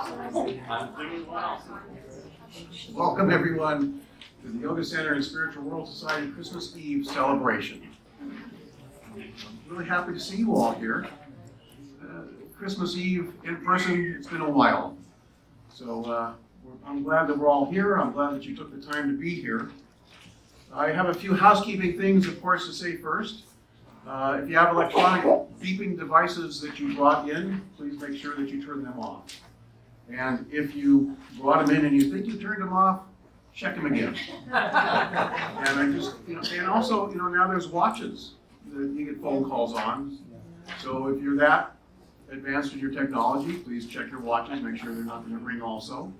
I'm doing well. Welcome everyone to the Yoga Center and Spiritual World Society Christmas Eve celebration. I'm really happy to see you all here. Christmas Eve in person, it's been a while. So I'm glad that we're all here. I'm glad that you took the time to be here. I have a few housekeeping things, of course, to say first. If you have electronic beeping devices that you brought in, please make sure that you turn them off. And if you brought them in and you think you turned them off, check them again. And also, now there's watches that you get phone calls on. So if you're that advanced in your technology, please check your watches, make sure they're not going to ring also.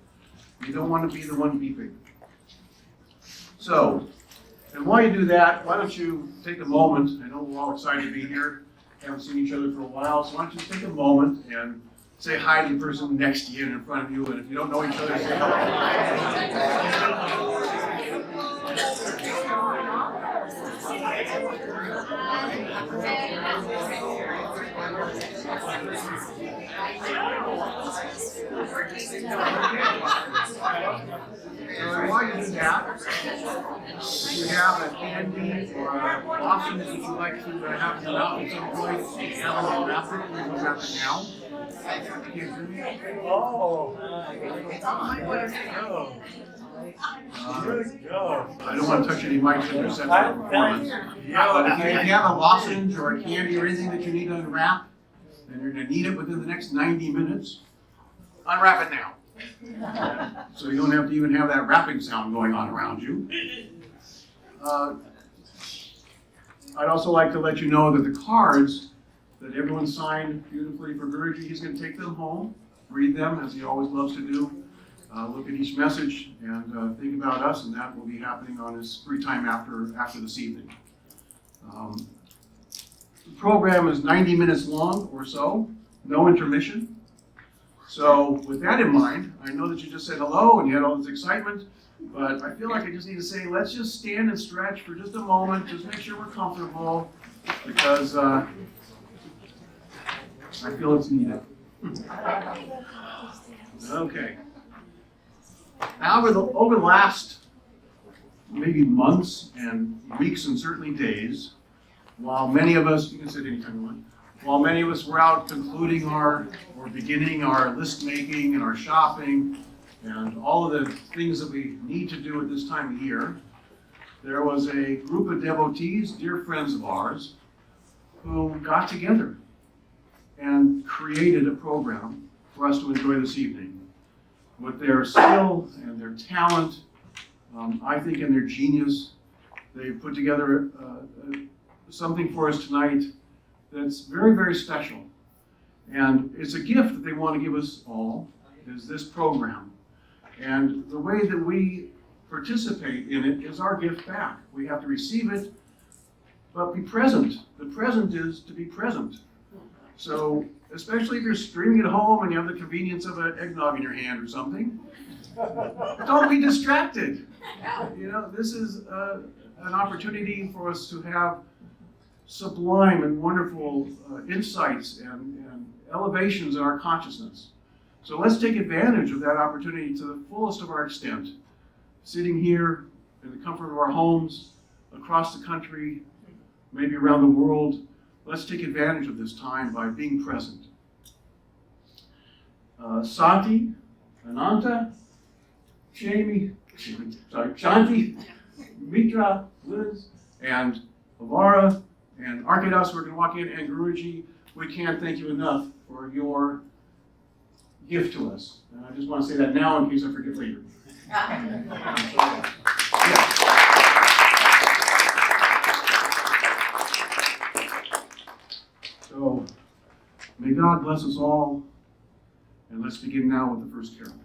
You don't want to be the one beeping. So, and while you do that, why don't you take a moment. I know we're all excited to be here. Haven't seen each other for a while, so why don't you take a moment and say hi to the person next to you and in front of you, and if you don't know each other, say hello. While you do that, if you have a candy or options that you'd like to have come out at some point, have a little wrap it, we will wrap it now. I don't want to touch any mics in reception performance. But if you have a lozenge or a candy or anything that you need to unwrap, and you're going to need it within the next 90 minutes, unwrap it now. So you don't have to even have that wrapping sound going on around you. I'd also like to let you know that the cards that everyone signed beautifully for Guruji, he's going to take them home, read them as he always loves to do, look at each message and think about us, and that will be happening on his free time after this evening. The program is 90 minutes long or so, no intermission. So with that in mind, I know that you just said hello and you had all this excitement, but I feel like I just need to say, let's just stand and stretch for just a moment, just make sure we're comfortable, because I feel it's needed. Okay. Now over the last maybe months and weeks and certainly days, while many of us, you can sit anytime you want, while many of us were out concluding or beginning our list making and our shopping and all of the things that we need to do at this time of year, there was a group of devotees, dear friends of ours, who got together and created a program for us to enjoy this evening. With their skill and their talent, I think, and their genius, they've put together something for us tonight that's very, very special. And it's a gift that they want to give us all, is this program. And the way that we participate in it is our gift back. We have to receive it, but be present. The present is to be present. So, especially if you're streaming at home and you have the convenience of an eggnog in your hand or something, don't be distracted. This is an opportunity for us to have sublime and wonderful insights and elevations in our consciousness. So let's take advantage of that opportunity to the fullest of our extent. Sitting here in the comfort of our homes, across the country, maybe around the world, let's take advantage of this time by being present. Santi, Ananta, Shanti, Mitra, Liz, and Avara, and Arkadas, we're going to walk in, and Guruji, we can't thank you enough for your gift to us. And I just want to say that now in case I forget later. So, may God bless us all, and let's begin now with the first carol.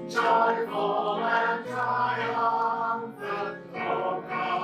Joyful and triumphant, O come.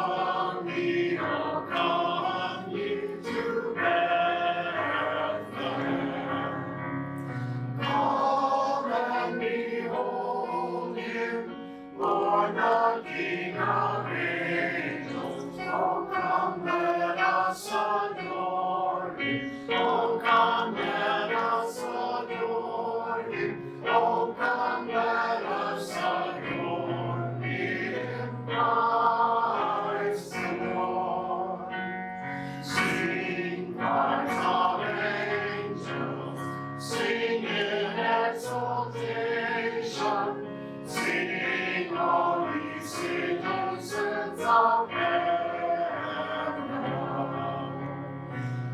born the King of angels. Oh, come, let us adore him. Oh, come, let us adore him. Oh, come, let us adore him, Christ the Lord. Sing, choirs of angels, sing in exaltation. Sing, all ye citizens of heaven.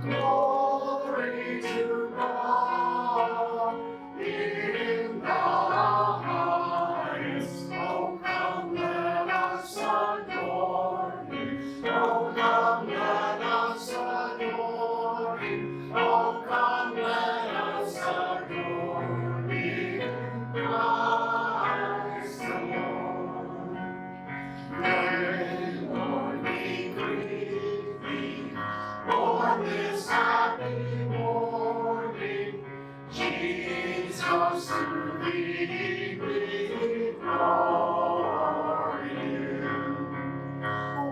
Glory to God in the highest. Oh, come, let us adore him. Oh, come, let us adore him. Oh, come, let us adore him, Christ the Lord. May, Lord, we greet thee on this happy morning. Jesus, to thee we glory.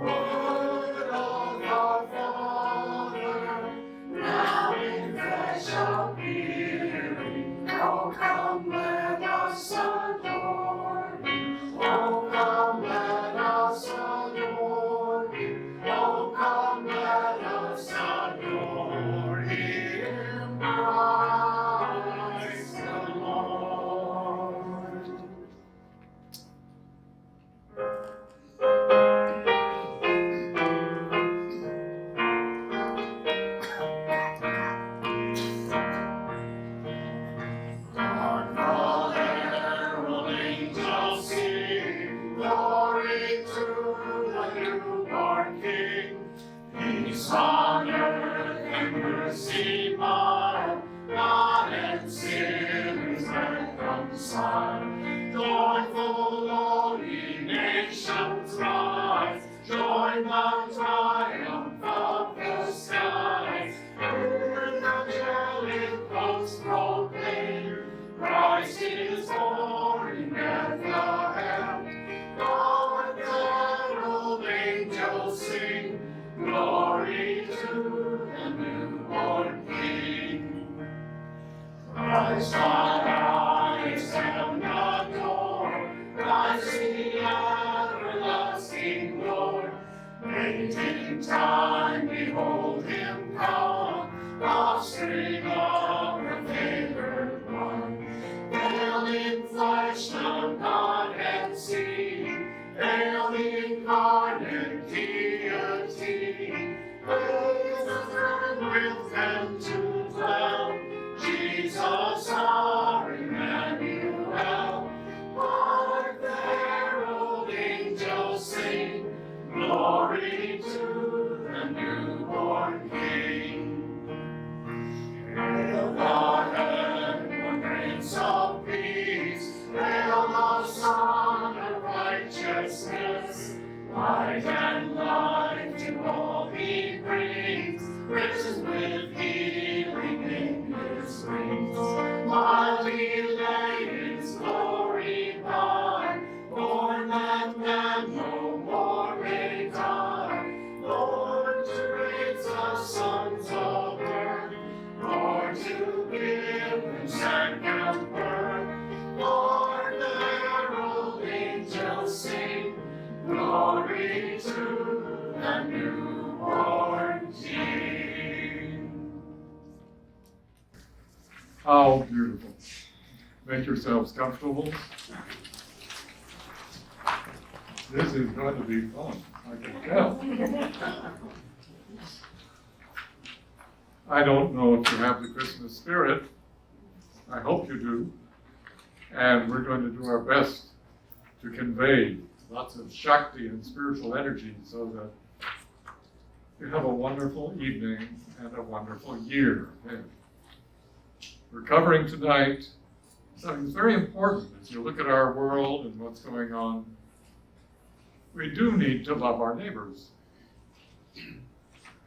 Word of our Father, now in flesh appearing. Oh, come, let us adore him. Oh, come, let us adore him. Oh, come, let us adore him, Christ the Lord. Hark the herald angels sing, glory to the newborn King. Peace on earth and mercy mild, God and sinners reconciled. Joyful all ye nations rise, join the triumph of the skies. Hear the angelic hosts proclaim, Christ is born in Bethlehem. God, the herald angels sing, glory to the newborn King. Christ our eyes can adore, Christ the everlasting Lord. Late in time behold him come, offspring of the favored one. Hail in flesh, the Godhead seen, hail the incarnate deity. Praise the throne with them to dwell, Jesus our Emmanuel. Hark the herald angels sing, glory to the newborn King. Hail the heavenly Prince of Peace, hail the Son of Righteousness. Light and life to all he brings, risen with healing in his wings. While he lay his glory by, born that man no more may die. Lord, to raise the sons of earth, Lord, to give them second birth. Lord, the herald angels sing, glory to the newborn King. How beautiful. Make yourselves comfortable. This is going to be fun, I can tell. I don't know if you have the Christmas spirit. I hope you do. And we're going to do our best to convey lots of Shakti and spiritual energy so that you have a wonderful evening and a wonderful year ahead. We're covering tonight something that's very important as you look at our world and what's going on. We do need to love our neighbors.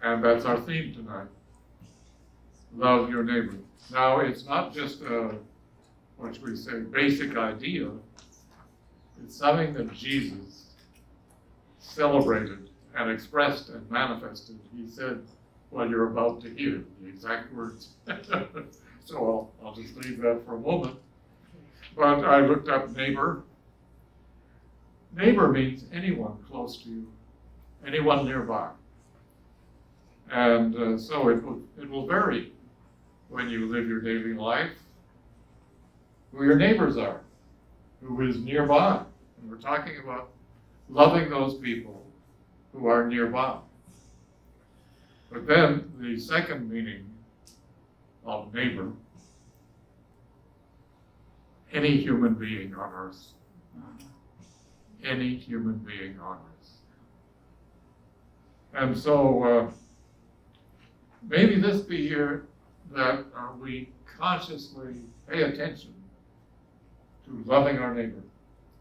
And that's our theme tonight. Love your neighbor. Now, it's not just a, what should we say, basic idea. It's something that Jesus celebrated and expressed and manifested. He said, "Well, you're about to hear," the exact words. So I'll just leave that for a moment. But I looked up neighbor. Neighbor means anyone close to you, anyone nearby. And so it will vary when you live your daily life, who your neighbors are, who is nearby. And we're talking about loving those people who are nearby. But then the second meaning of neighbor, any human being on earth. Any human being on earth. And so maybe this be here that we consciously pay attention to loving our neighbor,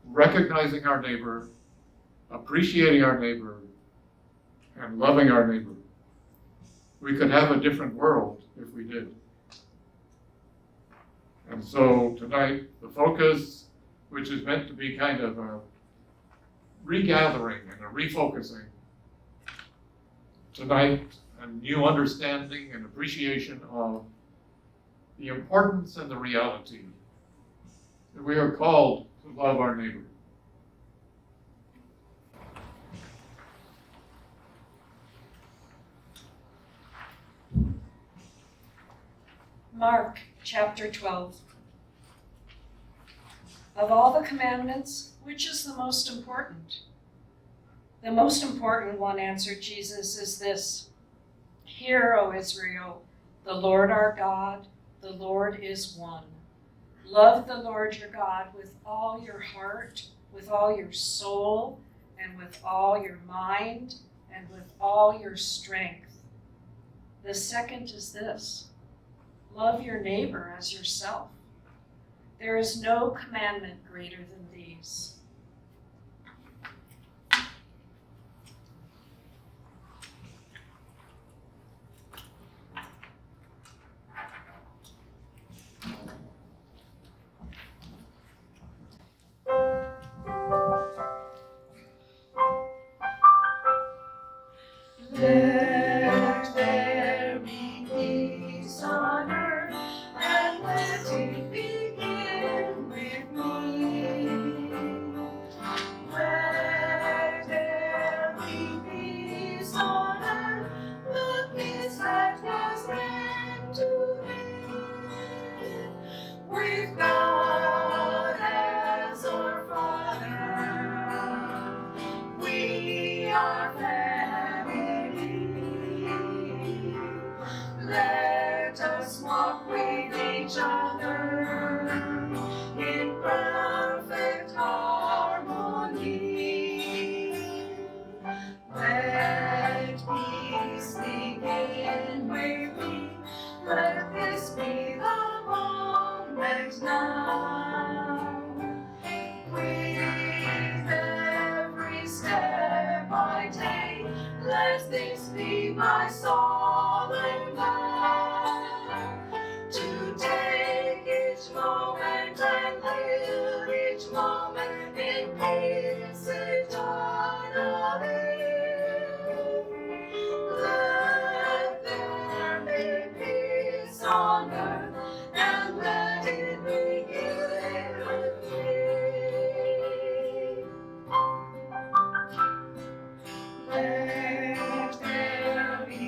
recognizing our neighbor, appreciating our neighbor, and loving our neighbor. We could have a different world if we did. And so tonight, the focus, which is meant to be kind of a regathering and a refocusing, tonight, a new understanding and appreciation of the importance and the reality that we are called to love our neighbor. Mark chapter 12. Of all the commandments, which is the most important? The most important one, answered Jesus, is this: Hear, O Israel, the Lord our God, the Lord is one. Love the Lord your God with all your heart, with all your soul, and with all your mind, and with all your strength. The second is this: love your neighbor as yourself. There is no commandment greater than these. Let there be peace on earth, and let it begin with me. Let there be peace on earth, the peace that was meant to live with God as our Father. We are family. Let us walk with each other in perfect harmony. Let peace begin with me. Let this be the moment now. With every step I take, let this be my solemn vow, to take each moment and live each moment in peace eternally. Let there be peace on earth, and let it begin with me. Let there be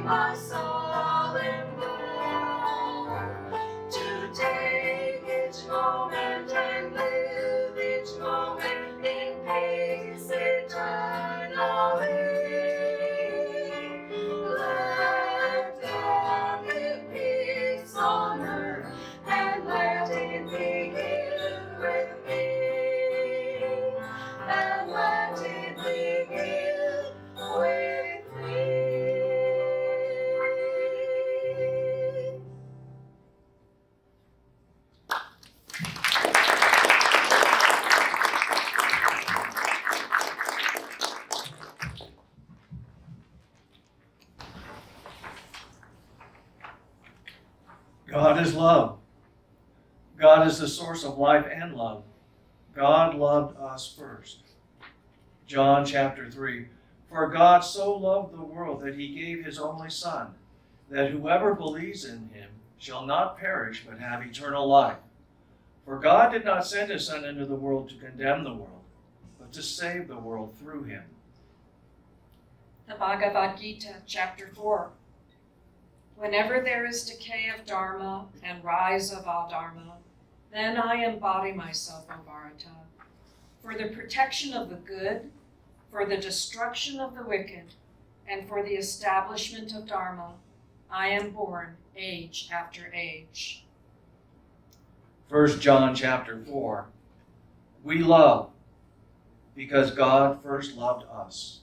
my soul involved to take each moment and live each moment in peace eternally. Let there be peace on earth, and let it begin with me. And let it begin with me. God is love. God is the source of life and love. God loved us first. John chapter 3. For God so loved the world that he gave his only Son, that whoever believes in him shall not perish but have eternal life. For God did not send his Son into the world to condemn the world, but to save the world through him. The Bhagavad Gita, chapter 4. Whenever there is decay of Dharma and rise of Adharma, then I embody myself, O Bharata, for the protection of the good, for the destruction of the wicked, and for the establishment of Dharma. I am born age after age. 1 John chapter 4. We love because God first loved us.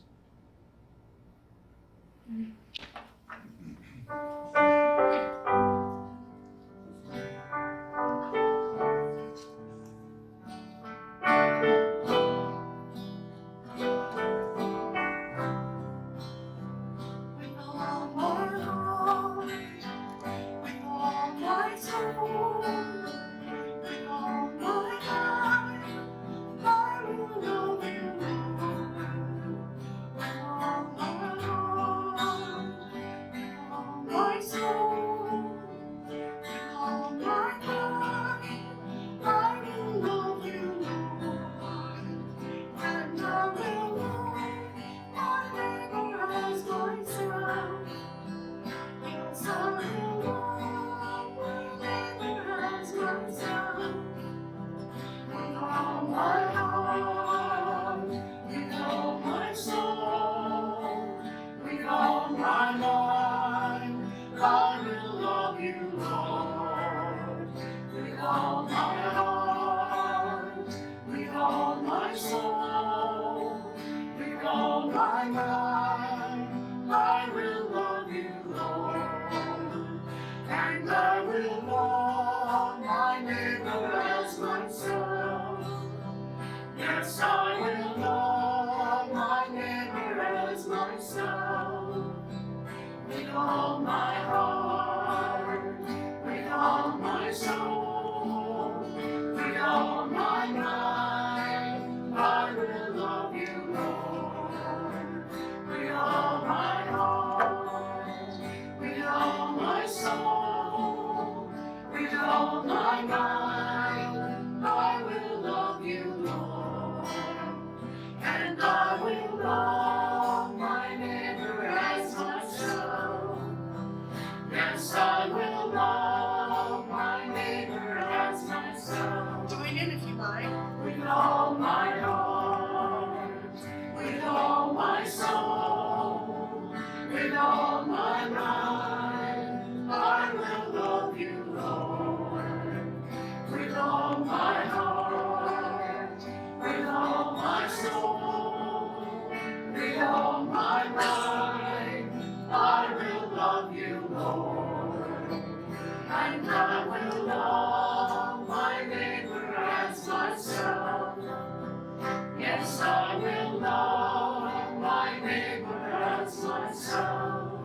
Yes, I will love my neighbor as myself.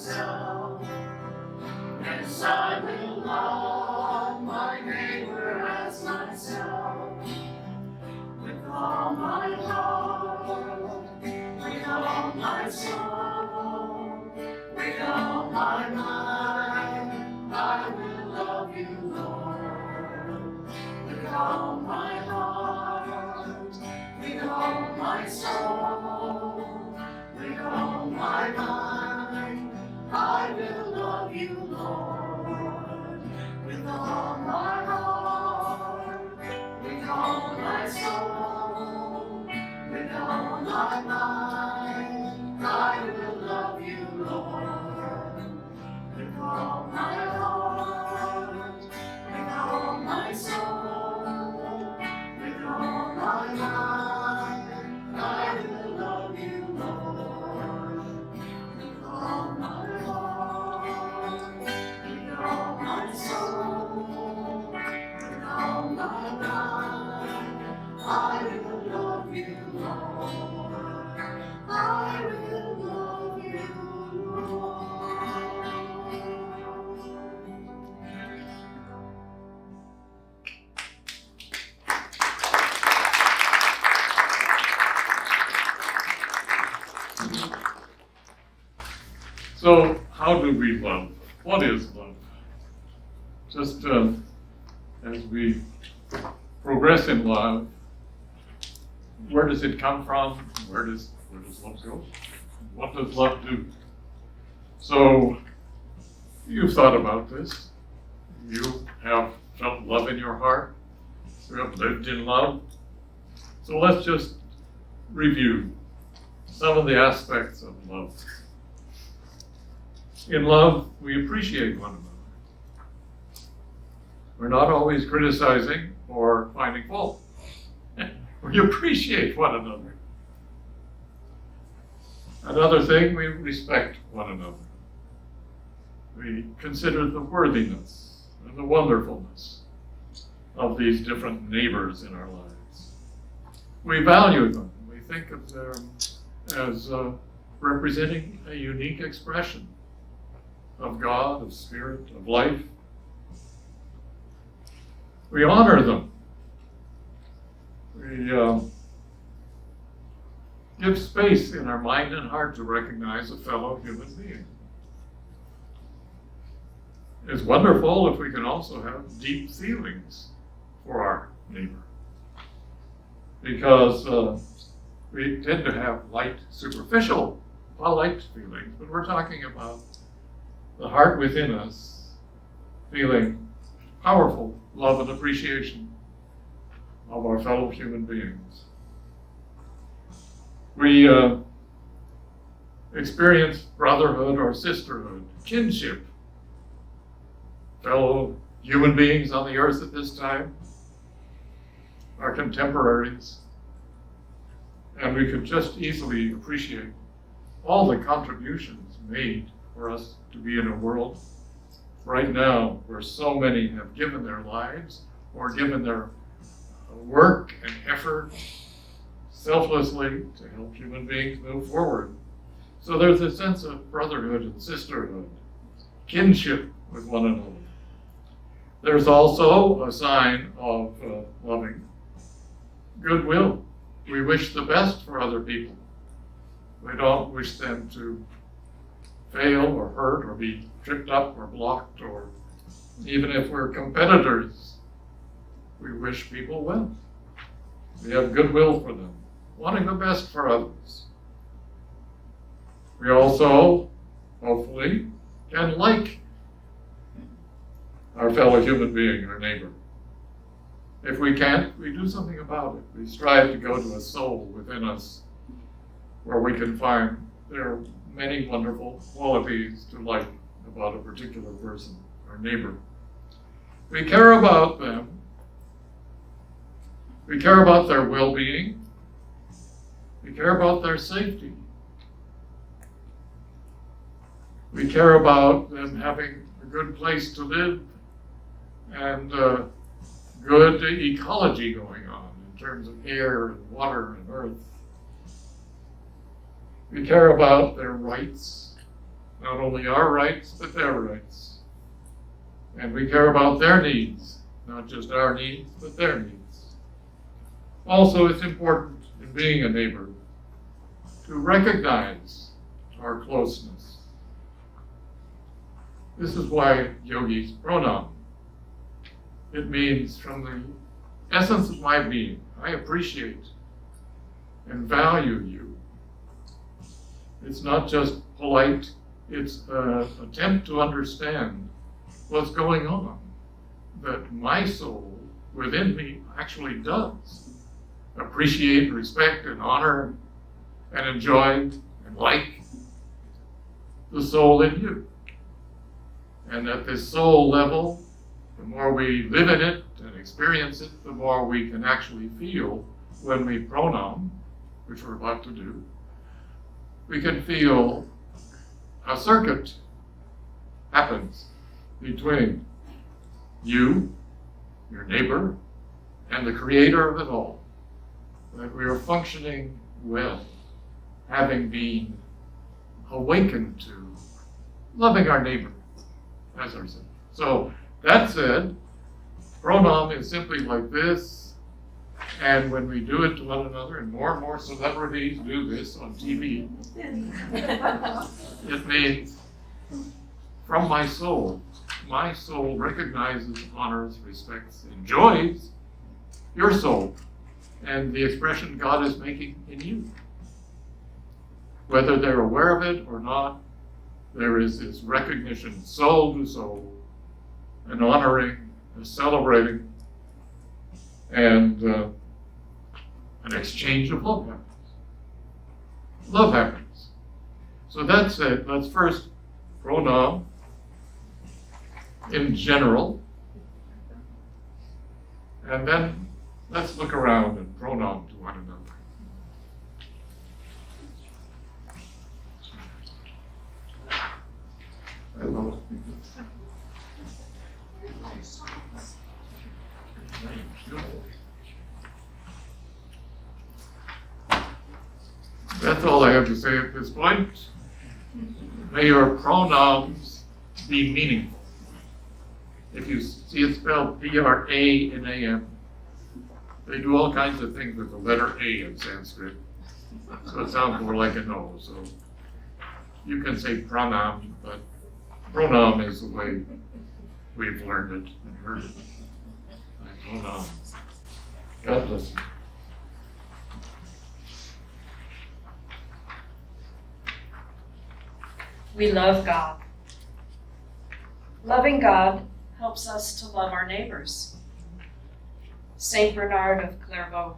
myself. Yes, I will love my neighbor as myself. With all my heart, with all my soul, with all my mind, I will love you, Lord. With all my heart, with all my soul, with all my mind, I will love you, Lord. With all my heart, with all my soul, with all my mind, I will love you, Lord. With all my heart, with all my soul, with all my mind, I will love you, Lord. With all my heart, with all my soul, with all my mind, I will love you, Lord. I will love you, Lord. So, how do we love? What is love? Just as we progress in love, where does it come from? Where does love go? What does love do? So, you've thought about this. You have felt love in your heart. You have lived in love. So let's just review some of the aspects of love. In love, we appreciate one another. We're not always criticizing or finding fault. We appreciate one another. Another thing, we respect one another. We consider the worthiness and the wonderfulness of these different neighbors in our lives. We value them. We think of them as representing a unique expression of God, of Spirit, of life. We honor them. We give space in our mind and heart to recognize a fellow human being. It's wonderful if we can also have deep feelings for our neighbor, because we tend to have light, superficial, polite feelings, but we're talking about the heart within us feeling powerful love and appreciation of our fellow human beings. We experience brotherhood or sisterhood, kinship, fellow human beings on the earth at this time, our contemporaries, and we could just easily appreciate all the contributions made for us to be in a world right now where so many have given their lives or given their work and effort selflessly to help human beings move forward. So there's a sense of brotherhood and sisterhood, kinship with one another. There's also a sign of loving goodwill. We wish the best for other people. We don't wish them to fail or hurt or be tripped up or blocked, or even if we're competitors, we wish people well. We have goodwill for them, wanting the best for others. We also, hopefully, can like our fellow human being, our neighbor. If we can't, we do something about it. We strive to go to a soul within us where we can find there are many wonderful qualities to like about a particular person, our neighbor. We care about them. We care about their well-being. We care about their safety. We care about them having a good place to live and good ecology going on in terms of air and water and earth. We care about their rights not only our rights, but their rights. And we care about their needs, not just our needs, but their needs. Also, it's important in being a neighbor to recognize our closeness. This is why yogis pranam. It means from the essence of my being, I appreciate and value you. It's not just polite, it's an attempt to understand what's going on, that my soul within me actually does appreciate, respect, and honor, and enjoy, and like the soul in you. And at this soul level, the more we live in it and experience it, the more we can actually feel when we pranam, which we're about to do. We can feel a circuit happens between you, your neighbor, and the creator of it all. That we are functioning well, having been awakened to loving our neighbor as ourselves. So that said, pranam is simply like this, and when we do it to one another, and more celebrities do this on TV, it means from my soul recognizes, honors, respects, enjoys your soul and the expression God is making in you. Whether they're aware of it or not, there is this recognition, soul to soul, an honoring, a celebrating, and an exchange of love happens. Love happens. So that's it. Let's first pranam in general, and then let's look around and pranam to one another. That's all I have to say at this point. May your pranams be meaningful. If you see it spelled P-R-A-N-A-M, they do all kinds of things with the letter A in Sanskrit. So it sounds more like an O. So you can say pranam, but pranam is the way we've learned it and heard it. Pranam. God bless you. We love God. Loving God helps us to love our neighbors. Saint Bernard of Clairvaux.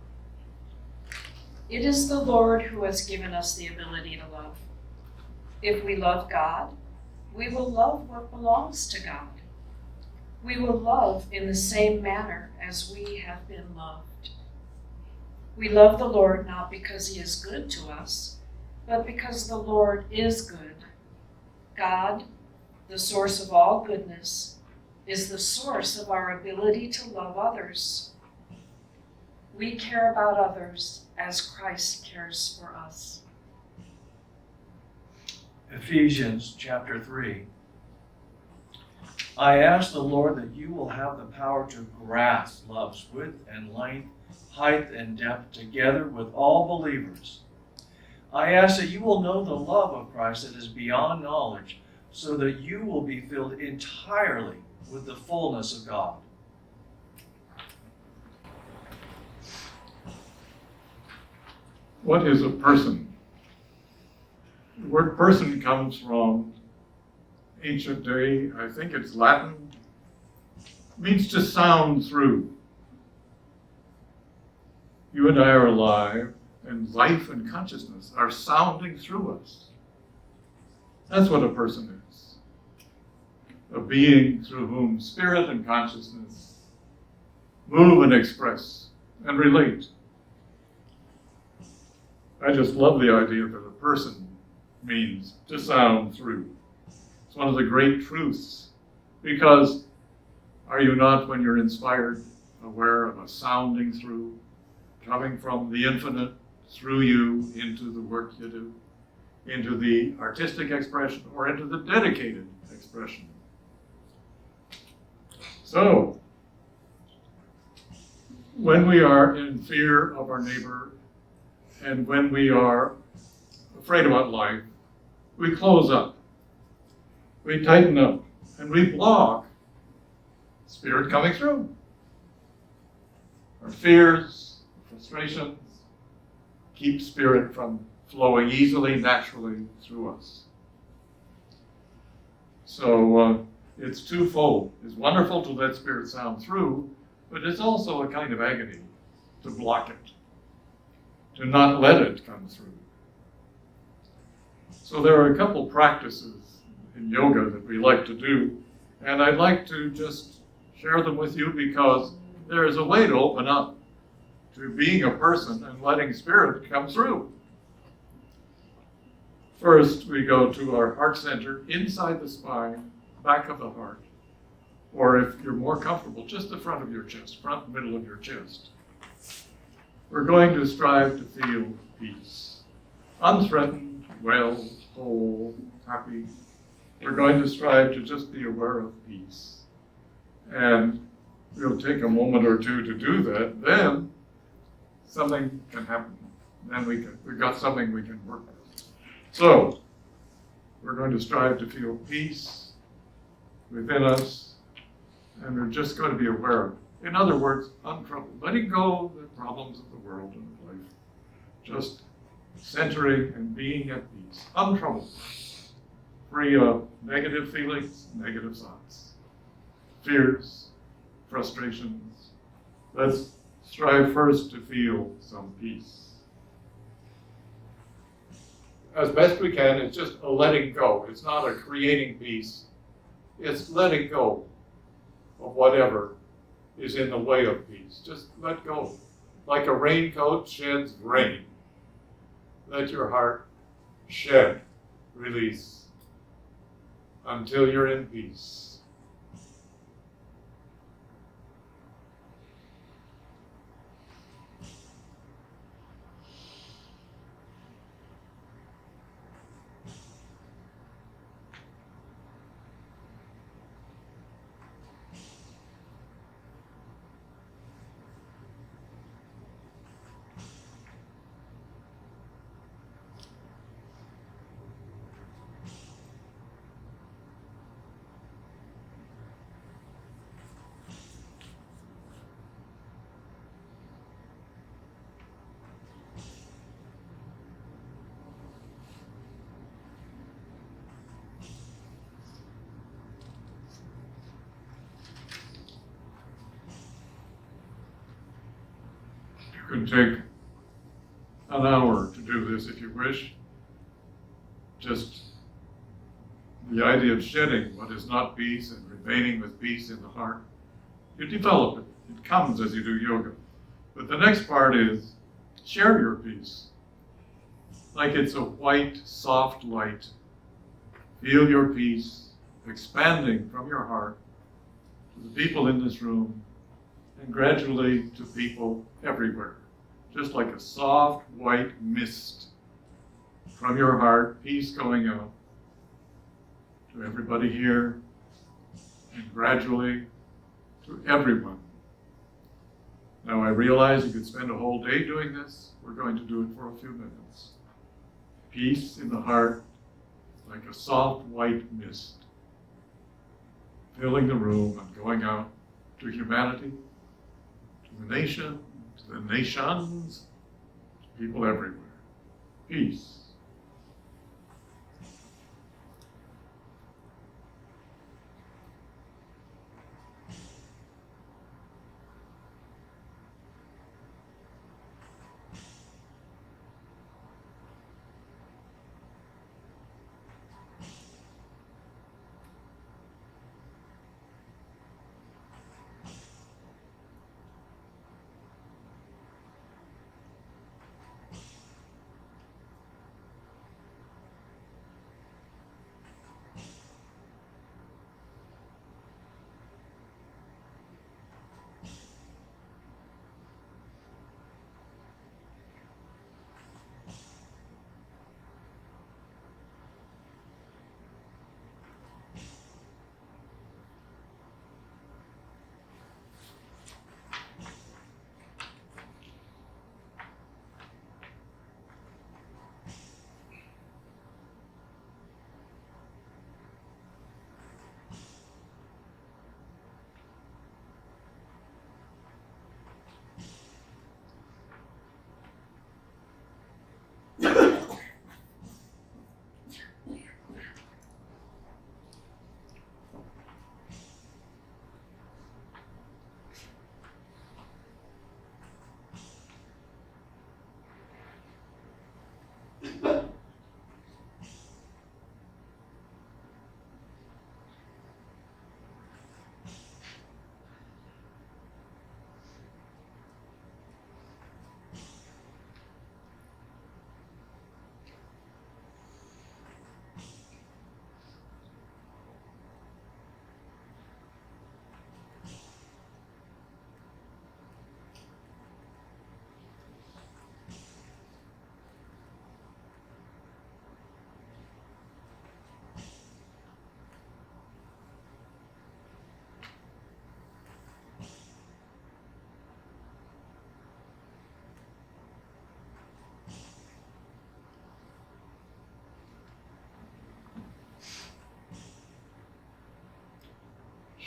It is the Lord who has given us the ability to love. If we love God, we will love what belongs to God. We will love in the same manner as we have been loved. We love the Lord not because he is good to us, but because the Lord is good. God, the source of all goodness, is the source of our ability to love others. We care about others as Christ cares for us. Ephesians chapter 3. I ask the Lord that you will have the power to grasp love's width and length, height and depth together with all believers. I ask that you will know the love of Christ that is beyond knowledge, so that you will be filled entirely with the fullness of God. What is a person? The word person comes from ancient day, I think it's Latin, means to sound through. You and I are alive, and life and consciousness are sounding through us. That's what a person is. A being through whom spirit and consciousness move and express and relate. I just love the idea that a person means to sound through. It's one of the great truths, because are you not, when you're inspired, aware of a sounding through, coming from the infinite through you into the work you do? into the artistic expression or into the dedicated expression. So, when we are in fear of our neighbor and when we are afraid about life, we close up, we tighten up, and we block Spirit coming through. Our fears, frustrations, keep Spirit from flowing easily, naturally through us. So it's twofold. It's wonderful to let Spirit sound through, but it's also a kind of agony to block it, to not let it come through. So there are a couple practices in yoga that we like to do, and I'd like to just share them with you because there is a way to open up to being a person and letting Spirit come through. First, we go to our heart center, inside the spine, back of the heart, or if you're more comfortable, just the front of your chest, front and middle of your chest. We're going to strive to feel peace, unthreatened, well, whole, happy. We're going to strive to just be aware of peace. And we'll take a moment or two to do that, then something can happen. Then we've got something we can work with. So, we're going to strive to feel peace within us, and we're just going to be aware of it. In other words, untroubled, letting go of the problems of the world and of life. Just centering and being at peace, untroubled, free of negative feelings, negative thoughts, fears, frustrations. Let's strive first to feel some peace. As best we can, it's just a letting go. It's not a creating peace. It's letting go of whatever is in the way of peace. Just let go. Like a raincoat sheds rain. Let your heart shed, release, until you're in peace. You can take an hour to do this if you wish. Just the idea of shedding what is not peace and remaining with peace in the heart. You develop it. It comes as you do yoga. But the next part is share your peace. Like it's a white, soft light. Feel your peace expanding from your heart to the people in this room and gradually to people everywhere. Just like a soft white mist from your heart, peace going out to everybody here and gradually to everyone. Now I realize you could spend a whole day doing this. We're going to do it for a few minutes. Peace in the heart like a soft white mist, filling the room and going out to humanity, to the nation, to the nations, to people everywhere. Peace.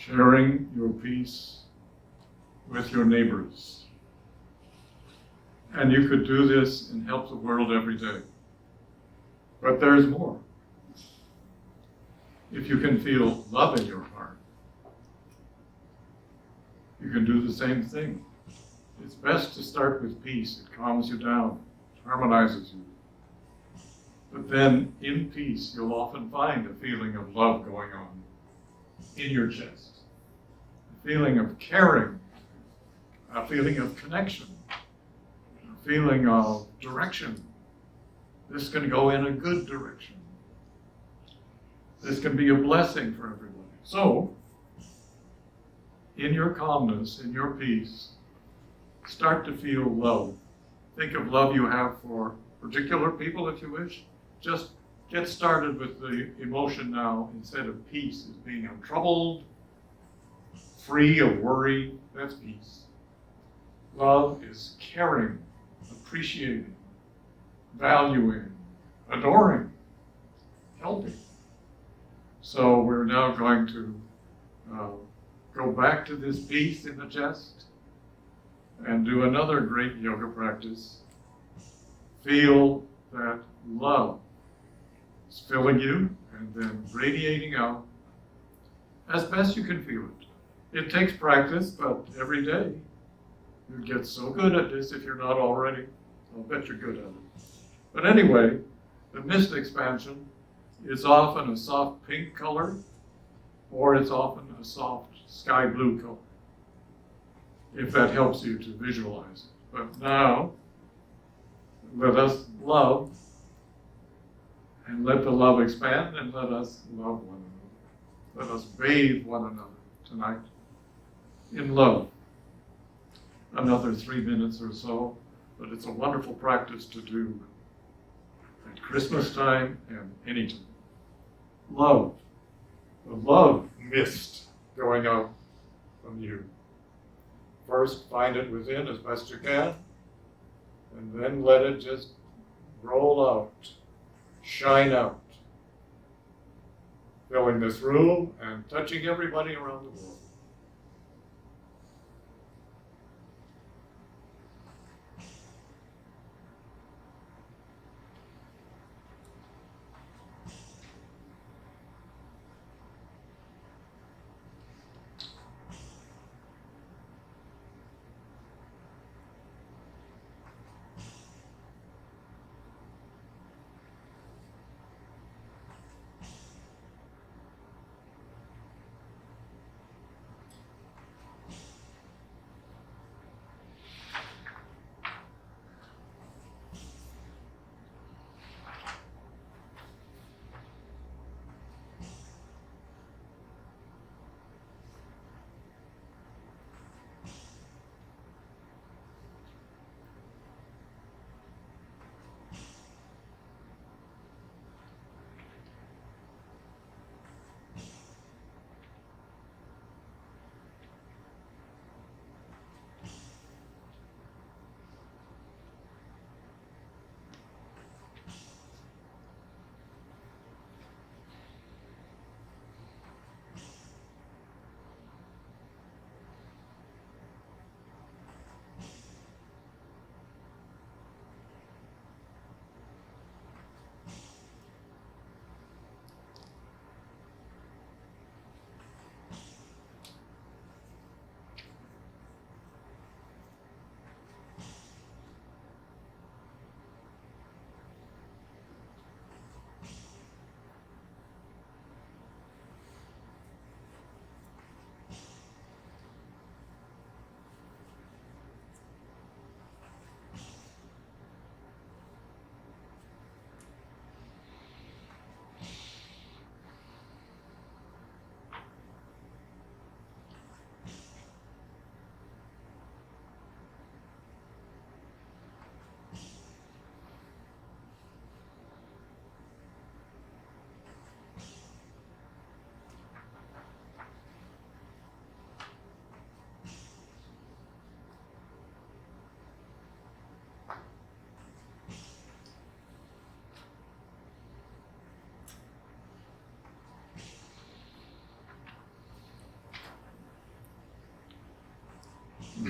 sharing your peace with your neighbors. And you could do this and help the world every day. But there's more. If you can feel love in your heart, you can do the same thing. It's best to start with peace. It calms you down, it harmonizes you. But then in peace, you'll often find a feeling of love going on in your chest, a feeling of caring, a feeling of connection, a feeling of direction. This can go in a good direction. This can be a blessing for everybody. So, in your calmness, in your peace, start to feel love. Think of love you have for particular people if you wish. Just get started with the emotion now instead of peace as being untroubled, free of worry. That's peace. Love is caring, appreciating, valuing, adoring, helping. So we're now going to go back to this peace in the chest and do another great yoga practice. Feel that love is filling you and then radiating out as best you can feel it. It takes practice, but every day you get so good at this if you're not already. I'll bet you're good at it. But anyway, the mist expansion is often a soft pink color, or it's often a soft sky blue color, if that helps you to visualize it. But now, let us love, and let the love expand, and let us love one another. Let us bathe one another tonight in love. Another 3 minutes or so, but it's a wonderful practice to do at Christmas time and any time. Love, the love mist going out from you. First, find it within as best you can, and then let it just roll out, shine out, filling this room and touching everybody around the world.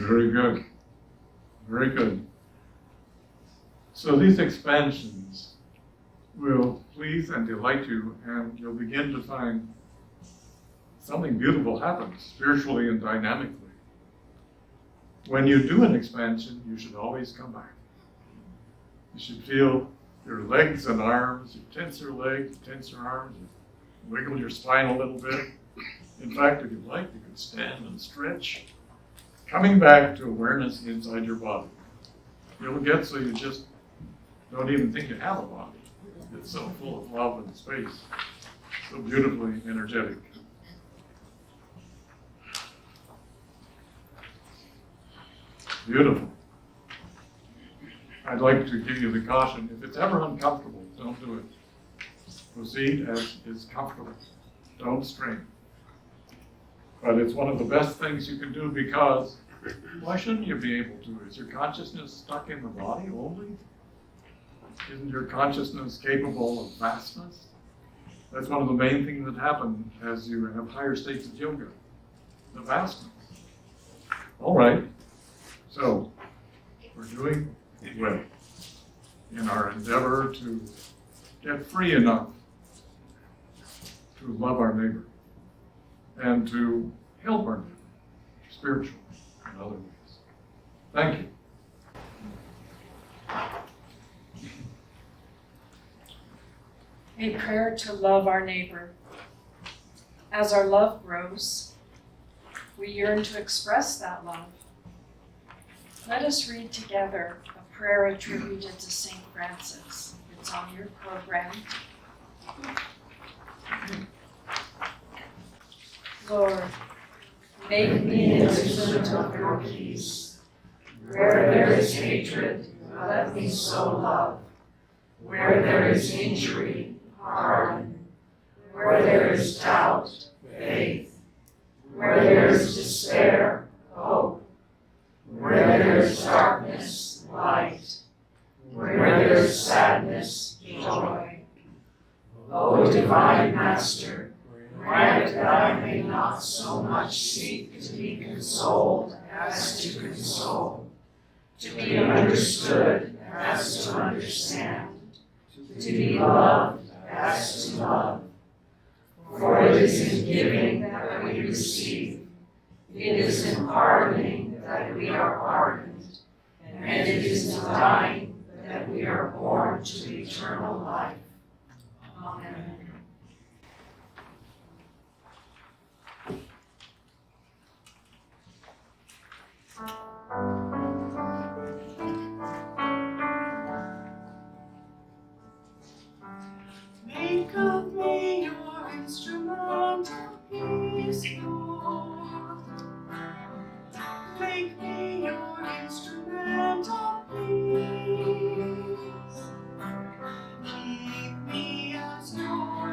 Very good. Very good. So these expansions will please and delight you, and you'll begin to find something beautiful happens spiritually and dynamically. When you do an expansion, you should always come back. You should feel your legs and arms, you tense your legs, you tense your arms, you wiggle your spine a little bit. In fact, if you'd like, you can stand and stretch. Coming back to awareness inside your body. You'll get so you just don't even think you have a body. It's so full of love and space, so beautifully energetic. Beautiful. I'd like to give you the caution, if it's ever uncomfortable, don't do it. Proceed as is comfortable. Don't strain. But it's one of the best things you can do because why shouldn't you be able to? Is your consciousness stuck in the body only? Isn't your consciousness capable of vastness? That's one of the main things that happen as you have higher states of yoga, the vastness. All right, so we're doing well in our endeavor to get free enough to love our neighbor and to help our neighbor spiritually in other ways. Thank you. A prayer to love our neighbor. As our love grows, we yearn to express that love. Let us read together a prayer attributed to St. Francis. It's on your program. Lord, make me an instrument of your peace. Where there is hatred, let me sow love. Where there is injury, pardon. Where there is doubt, faith. Where there is despair, hope. Where there is darkness, light. Where there is sadness, joy. O divine Master, grant that I may not so much seek to be consoled as to console, to be understood as to understand, to be loved as to love. For it is in giving that we receive, it is in pardoning that we are pardoned, and it is in dying that we are born to eternal life. Amen. Make of me your instrument of peace, Lord. Make me your instrument of peace. Keep me as your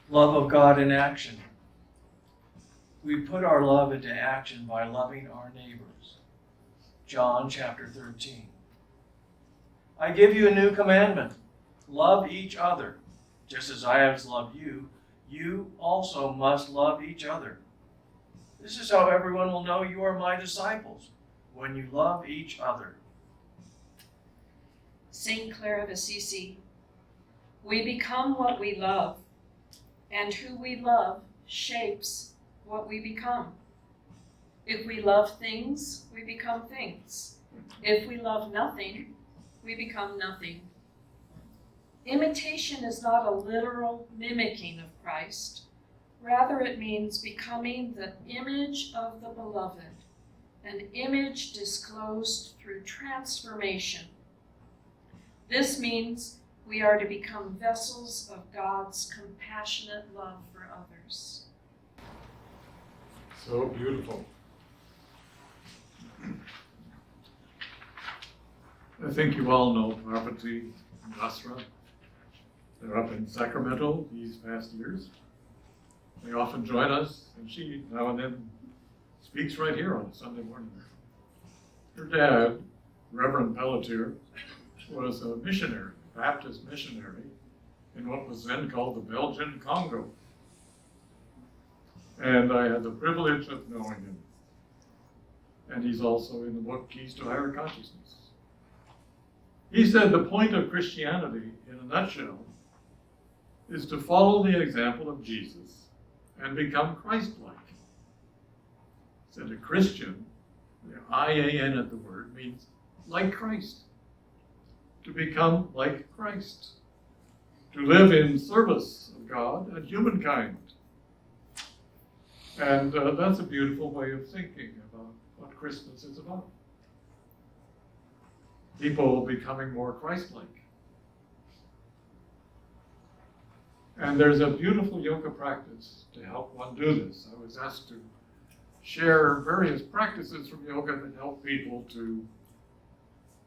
Love of God in action. We put our love into action by loving our neighbors. John chapter 13. I give you a new commandment. Love each other. Just as I have loved you, you also must love each other. This is how everyone will know you are my disciples, when you love each other. Saint Clare of Assisi, we become what we love, and who we love shapes what we become. If we love things, we become things. If we love nothing, we become nothing. Imitation is not a literal mimicking of Christ. Rather, it means becoming the image of the beloved, an image disclosed through transformation. This means we are to become vessels of God's compassionate love for others. So beautiful. I think you all know Parvati and Asra. They're up in Sacramento these past years. They often join us, and she now and then speaks right here on Sunday morning. Her dad, Reverend Pelletier, was a missionary, Baptist missionary, in what was then called the Belgian Congo. And I had the privilege of knowing him. And he's also in the book Keys to Higher Consciousness. He said the point of Christianity, in a nutshell, is to follow the example of Jesus and become Christ-like. He said a Christian, the I-A-N at the word, means like Christ. To become like Christ. To live in service of God and humankind. And that's a beautiful way of thinking about what Christmas is about. People becoming more Christ-like. And there's a beautiful yoga practice to help one do this. I was asked to share various practices from yoga that help people to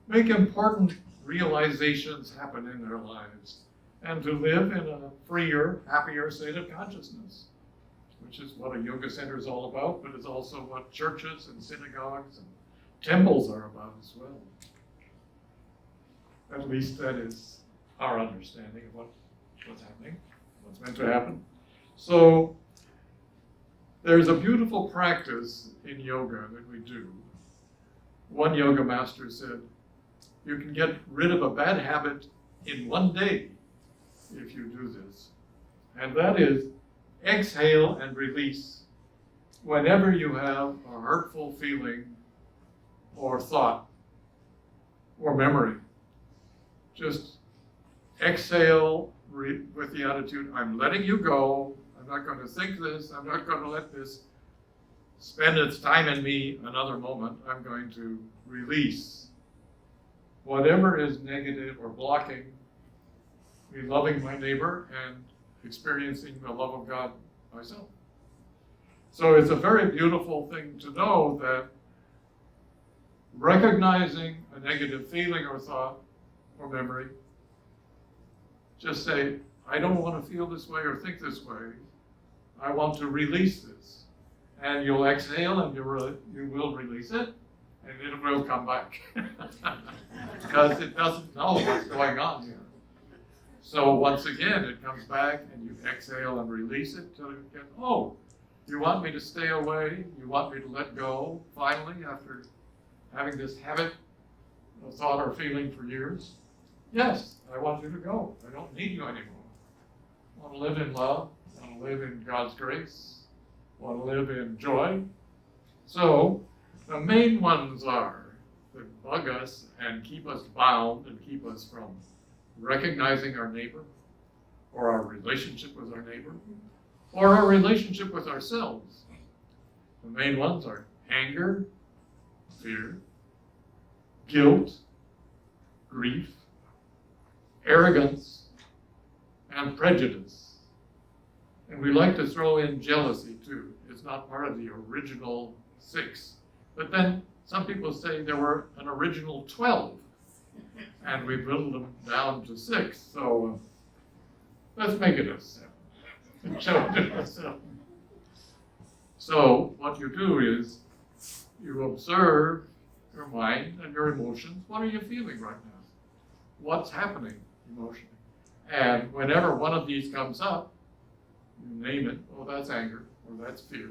make important realizations happen in their lives and to live in a freer, happier state of consciousness, which is what a yoga center is all about, but it's also what churches and synagogues and temples are about as well. At least that is our understanding of what's happening, what's meant to happen. So there's a beautiful practice in yoga that we do. One yoga master said, you can get rid of a bad habit in one day if you do this. And that is exhale and release whenever you have a hurtful feeling or thought or memory. Just exhale with the attitude, I'm letting you go. I'm not going to think this. I'm not going to let this spend its time in me another moment. I'm going to release whatever is negative or blocking me loving my neighbor and experiencing the love of God myself. So it's a very beautiful thing to know that recognizing a negative feeling or thought or memory, just say, I don't want to feel this way or think this way. I want to release this. And you'll exhale and you will release it, and it will come back. Because it doesn't know what's going on here. So once again, it comes back and you exhale and release it till you get, oh, you want me to stay away? You want me to let go finally after having this habit of thought or feeling for years? Yes, I want you to go. I don't need you anymore. I want to live in love. I want to live in God's grace. I want to live in joy. So the main ones are that bug us and keep us bound and keep us from recognizing our neighbor or our relationship with our neighbor or our relationship with ourselves. The main ones are anger, fear, guilt, grief, arrogance, and prejudice. And we like to throw in jealousy too. It's not part of the original 6. But then some people say there were an original 12, and we whittled them down to 6. So let's make it a 7. Show to yourself. So what you do is you observe your mind and your emotions. What are you feeling right now? What's happening emotionally? And whenever one of these comes up, you name it. Oh, that's anger, or that's fear.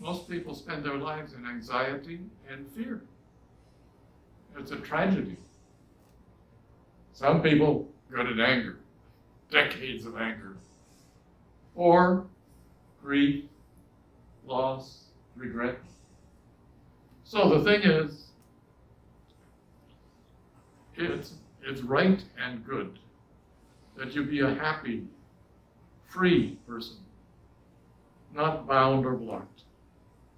Most people spend their lives in anxiety and fear. It's a tragedy. Some people good at anger, decades of anger, or grief, loss, regret. So the thing is, it's right and good that you be a happy, free person, not bound or blocked.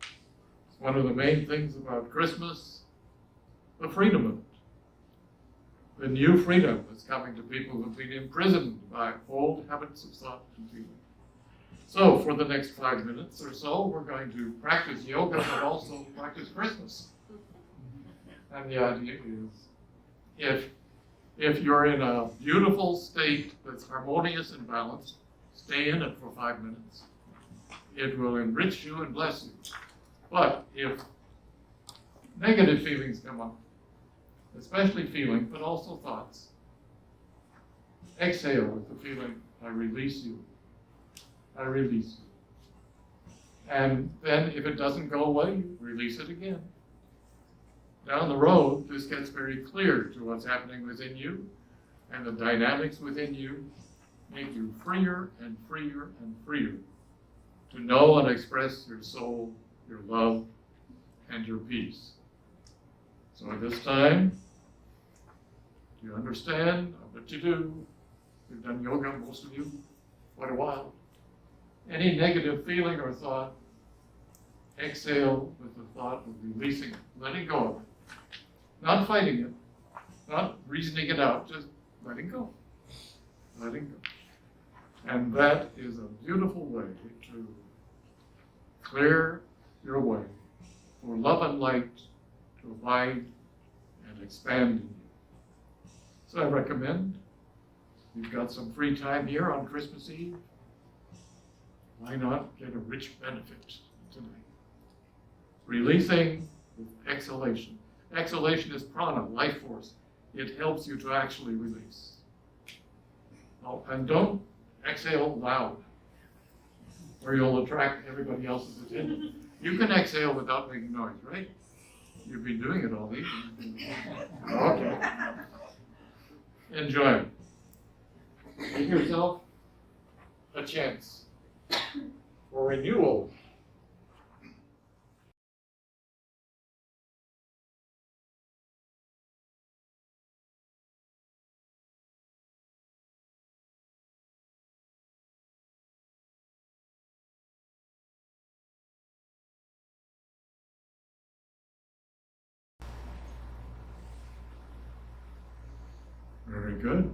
It's one of the main things about Christmas, the freedom of it. The new freedom that's coming to people who've been imprisoned by old habits of thought and feeling. So for the next 5 minutes or so, we're going to practice yoga, but also practice Christmas. And the idea is, if you're in a beautiful state that's harmonious and balanced, stay in it for 5 minutes. It will enrich you and bless you. But if negative feelings come up, especially feeling, but also thoughts, exhale with the feeling, I release you. I release you. And then if it doesn't go away, release it again. Down the road, this gets very clear to what's happening within you, and the dynamics within you make you freer and freer and freer to know and express your soul, your love, and your peace. So at this time, do you understand? I bet you do. You've done yoga, most of you, quite a while. Any negative feeling or thought, exhale with the thought of releasing it, letting go of it. Not fighting it, not reasoning it out, just letting go. Letting go. And that is a beautiful way to clear your way for love and light to abide and expand in you. So I recommend, you've got some free time here on Christmas Eve, why not get a rich benefit tonight? Releasing with exhalation. Exhalation is prana, life force. It helps you to actually release. Oh, and don't exhale loud, or you'll attract everybody else's attention. You can exhale without making noise, right? You've been doing it all evening. Okay. Enjoy it. Give yourself a chance for renewal.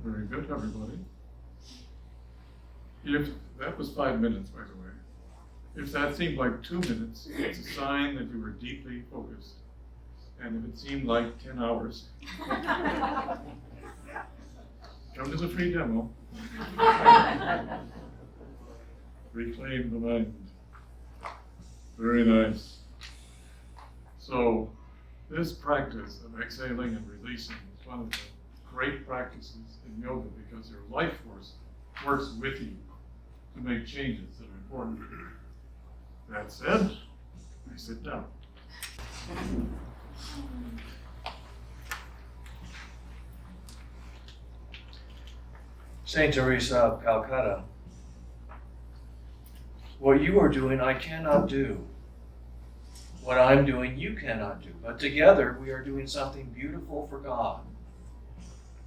Very good, everybody. If that was 5 minutes, by the way. If that seemed like 2 minutes, it's a sign that you were deeply focused. And if it seemed like 10 hours, come to the free demo. Reclaim the mind. Very nice. So, this practice of exhaling and releasing is one of the great practices in yoga because your life force works with you to make changes that are important to you. That said, I sit down. Saint Teresa of Calcutta, what you are doing, I cannot do. What I'm doing, you cannot do. But together, we are doing something beautiful for God.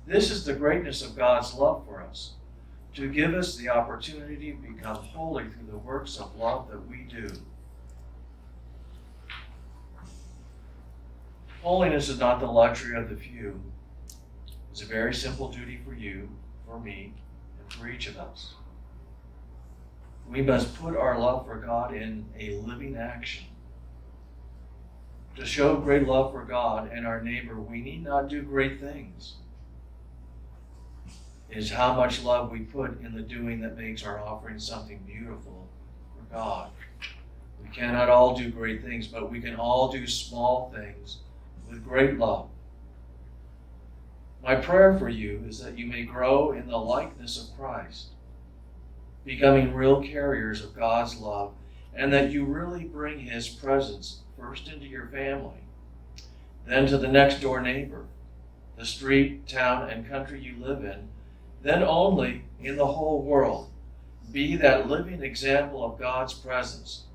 This is the greatness of God's love for us, to give us the opportunity to become holy through the works of love that we do. Holiness is not the luxury of the few. It's a very simple duty for you, for me, and for each of us. We must put our love for God in a living action. To show great love for God and our neighbor, we need not do great things. is how much love we put in the doing that makes our offering something beautiful for God. We cannot all do great things, but we can all do small things with great love. My prayer for you is that you may grow in the likeness of Christ, becoming real carriers of God's love, and that you really bring His presence first into your family, then to the next door neighbor, the street, town, and country you live in, then only in the whole world. Be that living example of God's presence.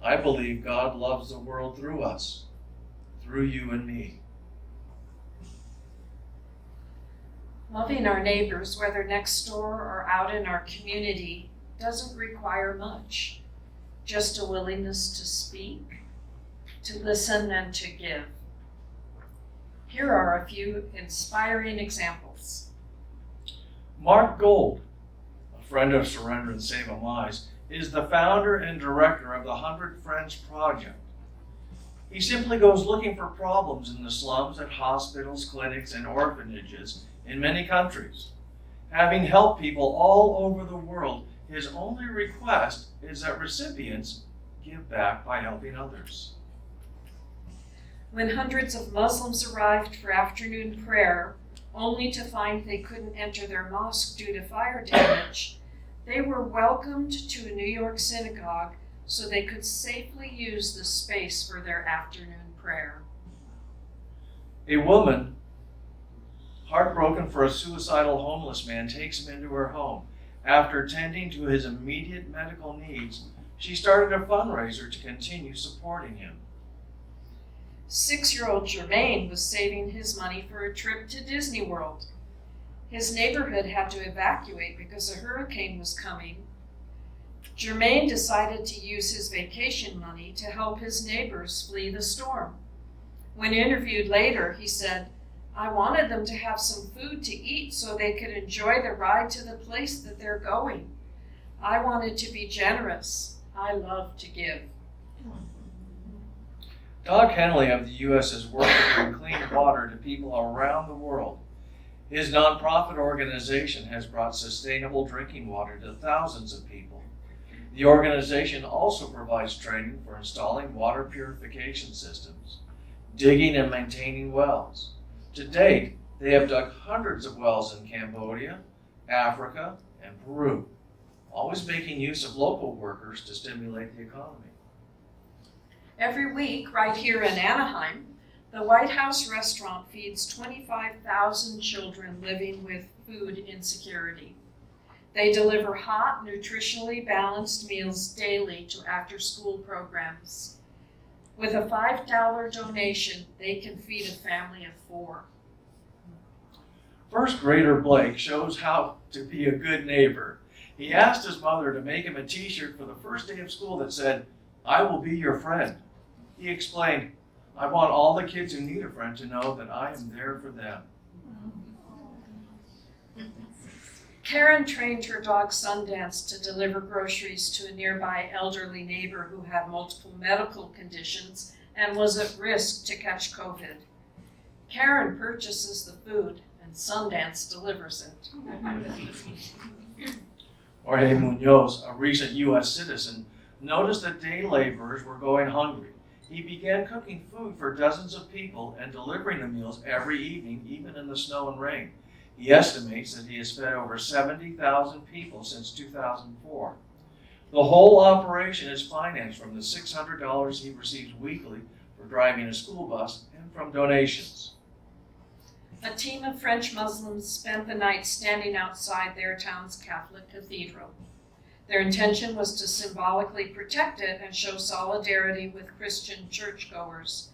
I believe God loves the world through us, through you and me. Loving our neighbors, whether next door or out in our community, doesn't require much. Just a willingness to speak, to listen, and to give. Here are a few inspiring examples. Mark Gold, a friend of Surrender and Save a Mice, is the founder and director of the 100 Friends Project. He simply goes looking for problems in the slums at hospitals, clinics, and orphanages in many countries. Having helped people all over the world, his only request is that recipients give back by helping others. When hundreds of Muslims arrived for afternoon prayer, only to find they couldn't enter their mosque due to fire damage, they were welcomed to a New York synagogue so they could safely use the space for their afternoon prayer. A woman, heartbroken for a suicidal homeless man, takes him into her home. After tending to his immediate medical needs, she started a fundraiser to continue supporting him. 6-year-old Jermaine was saving his money for a trip to Disney World. His neighborhood had to evacuate because a hurricane was coming. Jermaine decided to use his vacation money to help his neighbors flee the storm. When interviewed later, he said, "I wanted them to have some food to eat so they could enjoy the ride to the place that they're going. I wanted to be generous. I love to give." Doug Henley of the U.S. is working to bring clean water to people around the world. His nonprofit organization has brought sustainable drinking water to thousands of people. The organization also provides training for installing water purification systems, digging and maintaining wells. To date, they have dug hundreds of wells in Cambodia, Africa, and Peru, always making use of local workers to stimulate the economy. Every week, right here in Anaheim, the White House restaurant feeds 25,000 children living with food insecurity. They deliver hot, nutritionally balanced meals daily to after-school programs. With a $5 donation, they can feed a family of 4. First grader Blake shows how to be a good neighbor. He asked his mother to make him a t-shirt for the first day of school that said, "I will be your friend." He explained, "I want all the kids who need a friend to know that I am there for them." Karen trained her dog Sundance to deliver groceries to a nearby elderly neighbor who had multiple medical conditions and was at risk to catch COVID. Karen purchases the food and Sundance delivers it. Jorge Munoz, a recent U.S. citizen, noticed that day laborers were going hungry. He began cooking food for dozens of people and delivering the meals every evening, even in the snow and rain. He estimates that he has fed over 70,000 people since 2004. The whole operation is financed from the $600 he receives weekly for driving a school bus and from donations. A team of French Muslims spent the night standing outside their town's Catholic cathedral. Their intention was to symbolically protect it and show solidarity with Christian churchgoers.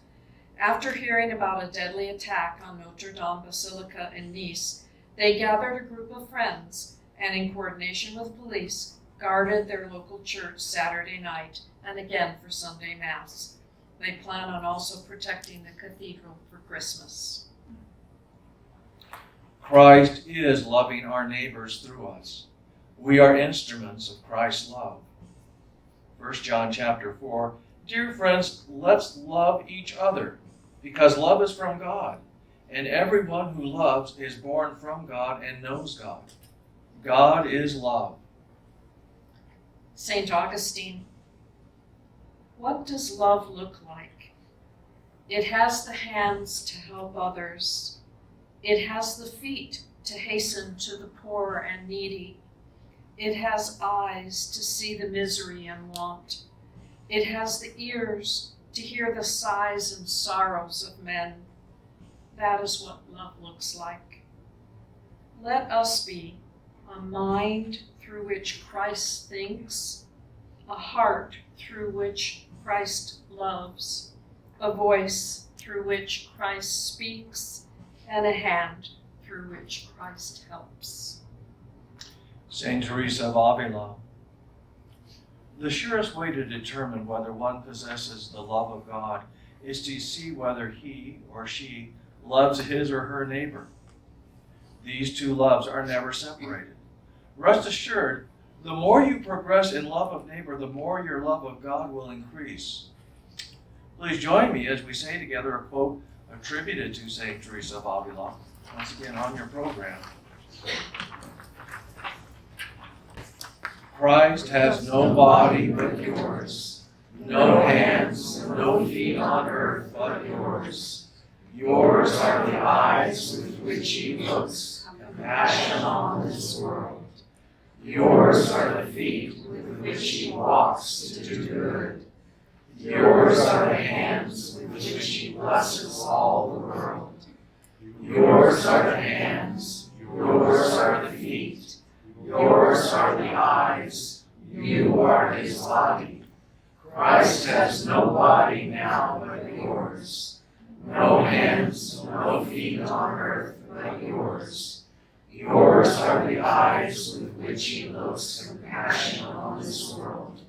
After hearing about a deadly attack on Notre Dame Basilica in Nice, they gathered a group of friends and, in coordination with police, guarded their local church Saturday night and again for Sunday Mass. They plan on also protecting the cathedral for Christmas. Christ is loving our neighbors through us. We are instruments of Christ's love. 1 John chapter 4, "Dear friends, let's love each other, because love is from God. And everyone who loves is born from God and knows God. God is love. St. Augustine, what does love look like? It has the hands to help others. It has the feet to hasten to the poor and needy. It has eyes to see the misery and want. It has the ears to hear the sighs and sorrows of men. That is what love looks like. Let us be a mind through which Christ thinks, a heart through which Christ loves, a voice through which Christ speaks, and a hand through which Christ helps. Saint Teresa of Avila. The surest way to determine whether one possesses the love of God is to see whether he or she loves his or her neighbor. These two loves are never separated. Rest assured, the more you progress in love of neighbor, the more your love of God will increase. Please join me as we say together a quote attributed to Saint Teresa of Avila, once again on your program. Christ has no body but yours, no hands, no feet on earth but yours. Yours are the eyes with which he looks compassion on this world. Yours are the feet with which he walks to do good. Yours are the hands with which he blesses all the world. Yours are the hands, yours are the feet, yours are the eyes, you are his body. Christ has no body now but yours, no hands, no feet on earth but yours. Yours are the eyes with which he looks compassion on this world.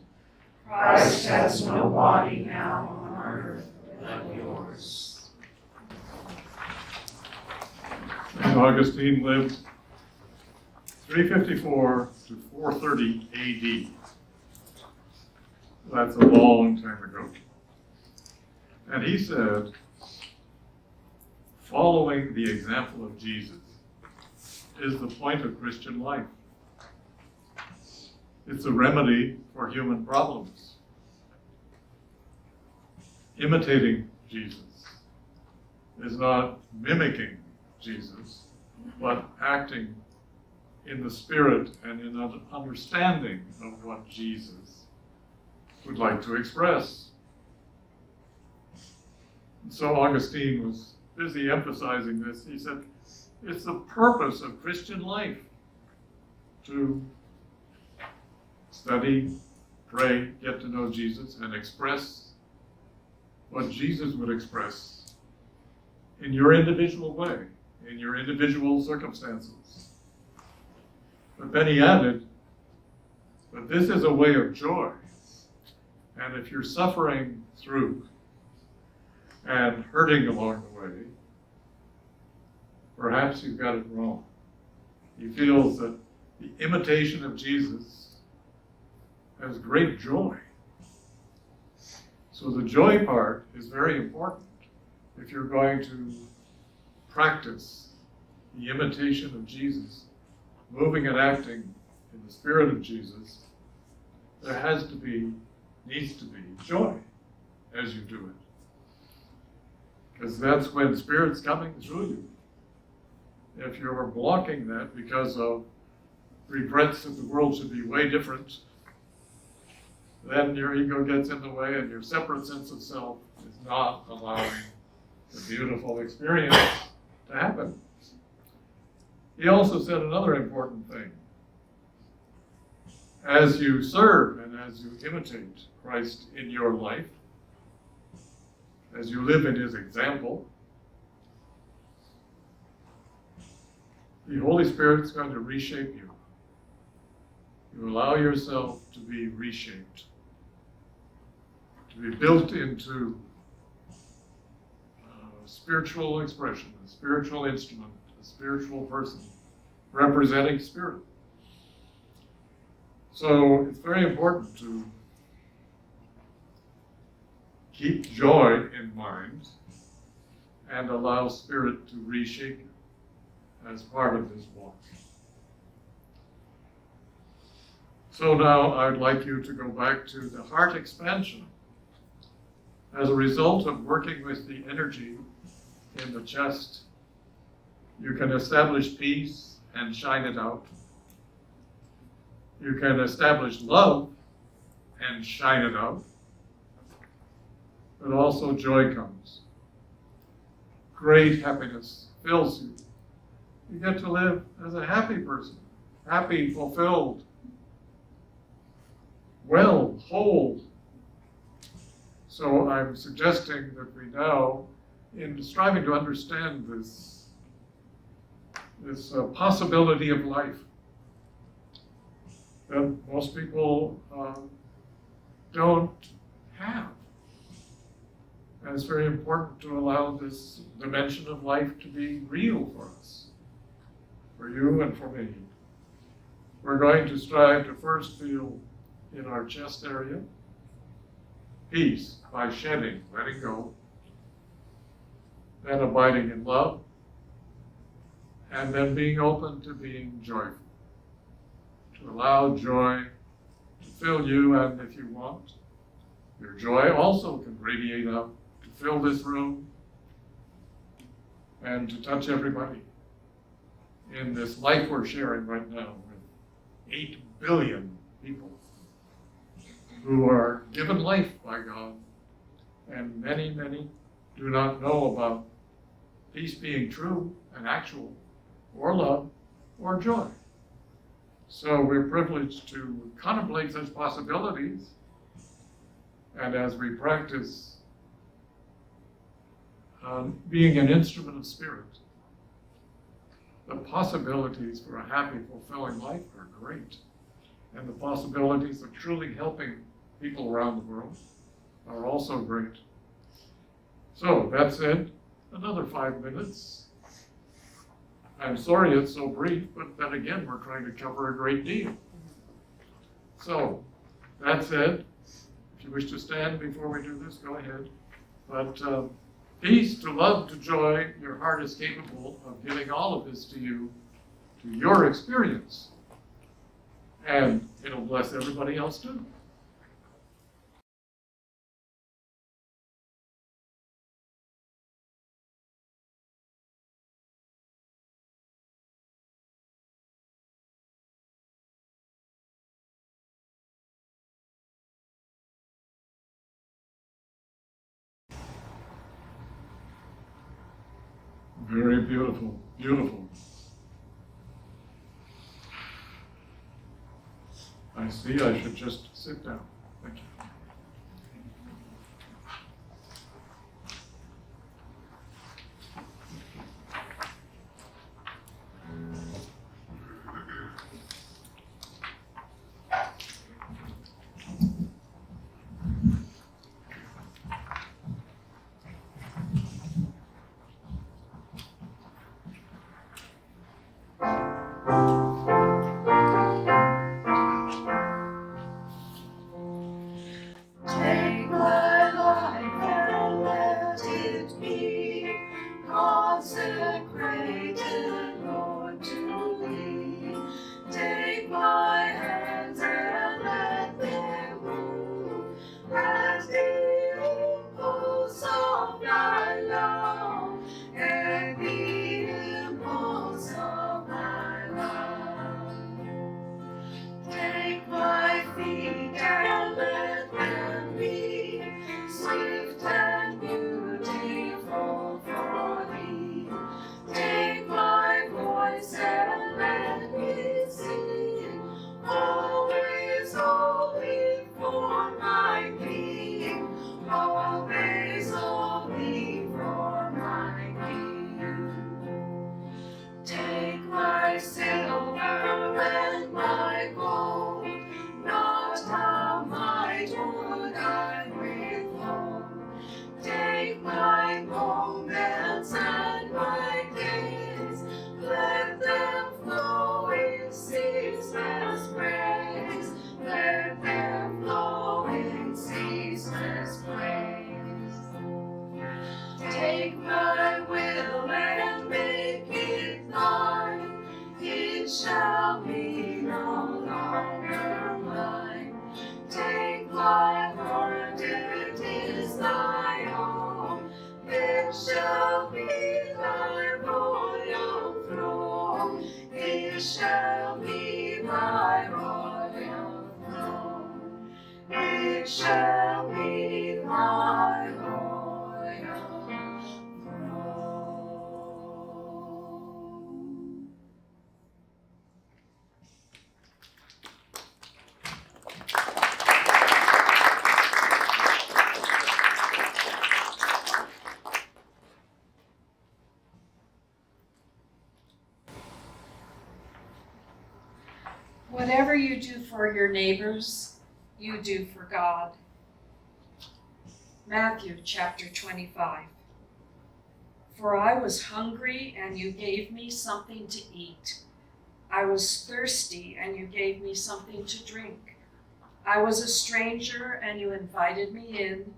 Christ has no body now on earth but yours. St. Augustine lived 354 to 430 AD. That's a long time ago. And he said, following the example of Jesus is the point of Christian life. It's a remedy for human problems. Imitating Jesus is not mimicking Jesus, but acting in the spirit and in an understanding of what Jesus would like to express. And so Augustine was busy emphasizing this. He said, it's the purpose of Christian life to study, pray, get to know Jesus, and express what Jesus would express in your individual way, in your individual circumstances. But then he added, but this is a way of joy. And if you're suffering through and hurting along the way, perhaps you've got it wrong. He feels that the imitation of Jesus has great joy. So the joy part is very important if you're going to practice the imitation of Jesus, moving and acting in the spirit of Jesus. There needs to be joy as you do it. Because that's when the Spirit's coming through you. If you're blocking that because of regrets that the world should be way different, then your ego gets in the way and your separate sense of self is not allowing the beautiful experience to happen. He also said another important thing. As you serve and as you imitate Christ in your life, as you live in his example, the Holy Spirit's going to reshape you. You allow yourself to be reshaped, to be built into a spiritual expression, a spiritual instrument, a spiritual person representing spirit. So it's very important to keep joy in mind and allow Spirit to reshape you as part of this walk. So now I'd like you to go back to the heart expansion. As a result of working with the energy in the chest, you can establish peace and shine it out. You can establish love and shine it out. But also joy comes. Great happiness fills you. You get to live as a happy person, happy, fulfilled, well, whole. So I'm suggesting that we now, in striving to understand this possibility of life that most people don't have. And it's very important to allow this dimension of life to be real for us, for you and for me. We're going to strive to first feel in our chest area peace by shedding, letting go, then abiding in love, and then being open to being joyful. To allow joy to fill you, and if you want, your joy also can radiate out to fill this room and to touch everybody in this life we're sharing right now with 8 billion people who are given life by God, and many, many do not know about peace being true and actual, or love, or joy. So we're privileged to contemplate such possibilities, and as we practice being an instrument of Spirit, the possibilities for a happy, fulfilling life are great. And the possibilities of truly helping people around the world are also great. So that said, another 5 minutes. I'm sorry it's so brief, but then again, we're trying to cover a great deal. So, that said, if you wish to stand before we do this, go ahead. But peace, to love, to joy, your heart is capable of giving all of this to you, to your experience. And it'll bless everybody else too. Very beautiful, beautiful. I see I should just sit down. Thank you. It shall be no longer mine. Take my heart, it is thy own. It shall be thy royal throne. It shall be thy royal throne. It shall be thy royal throne. Whatever you do for your neighbors, you do for God. Matthew chapter 25. For I was hungry, and you gave me something to eat. I was thirsty, and you gave me something to drink. I was a stranger, and you invited me in.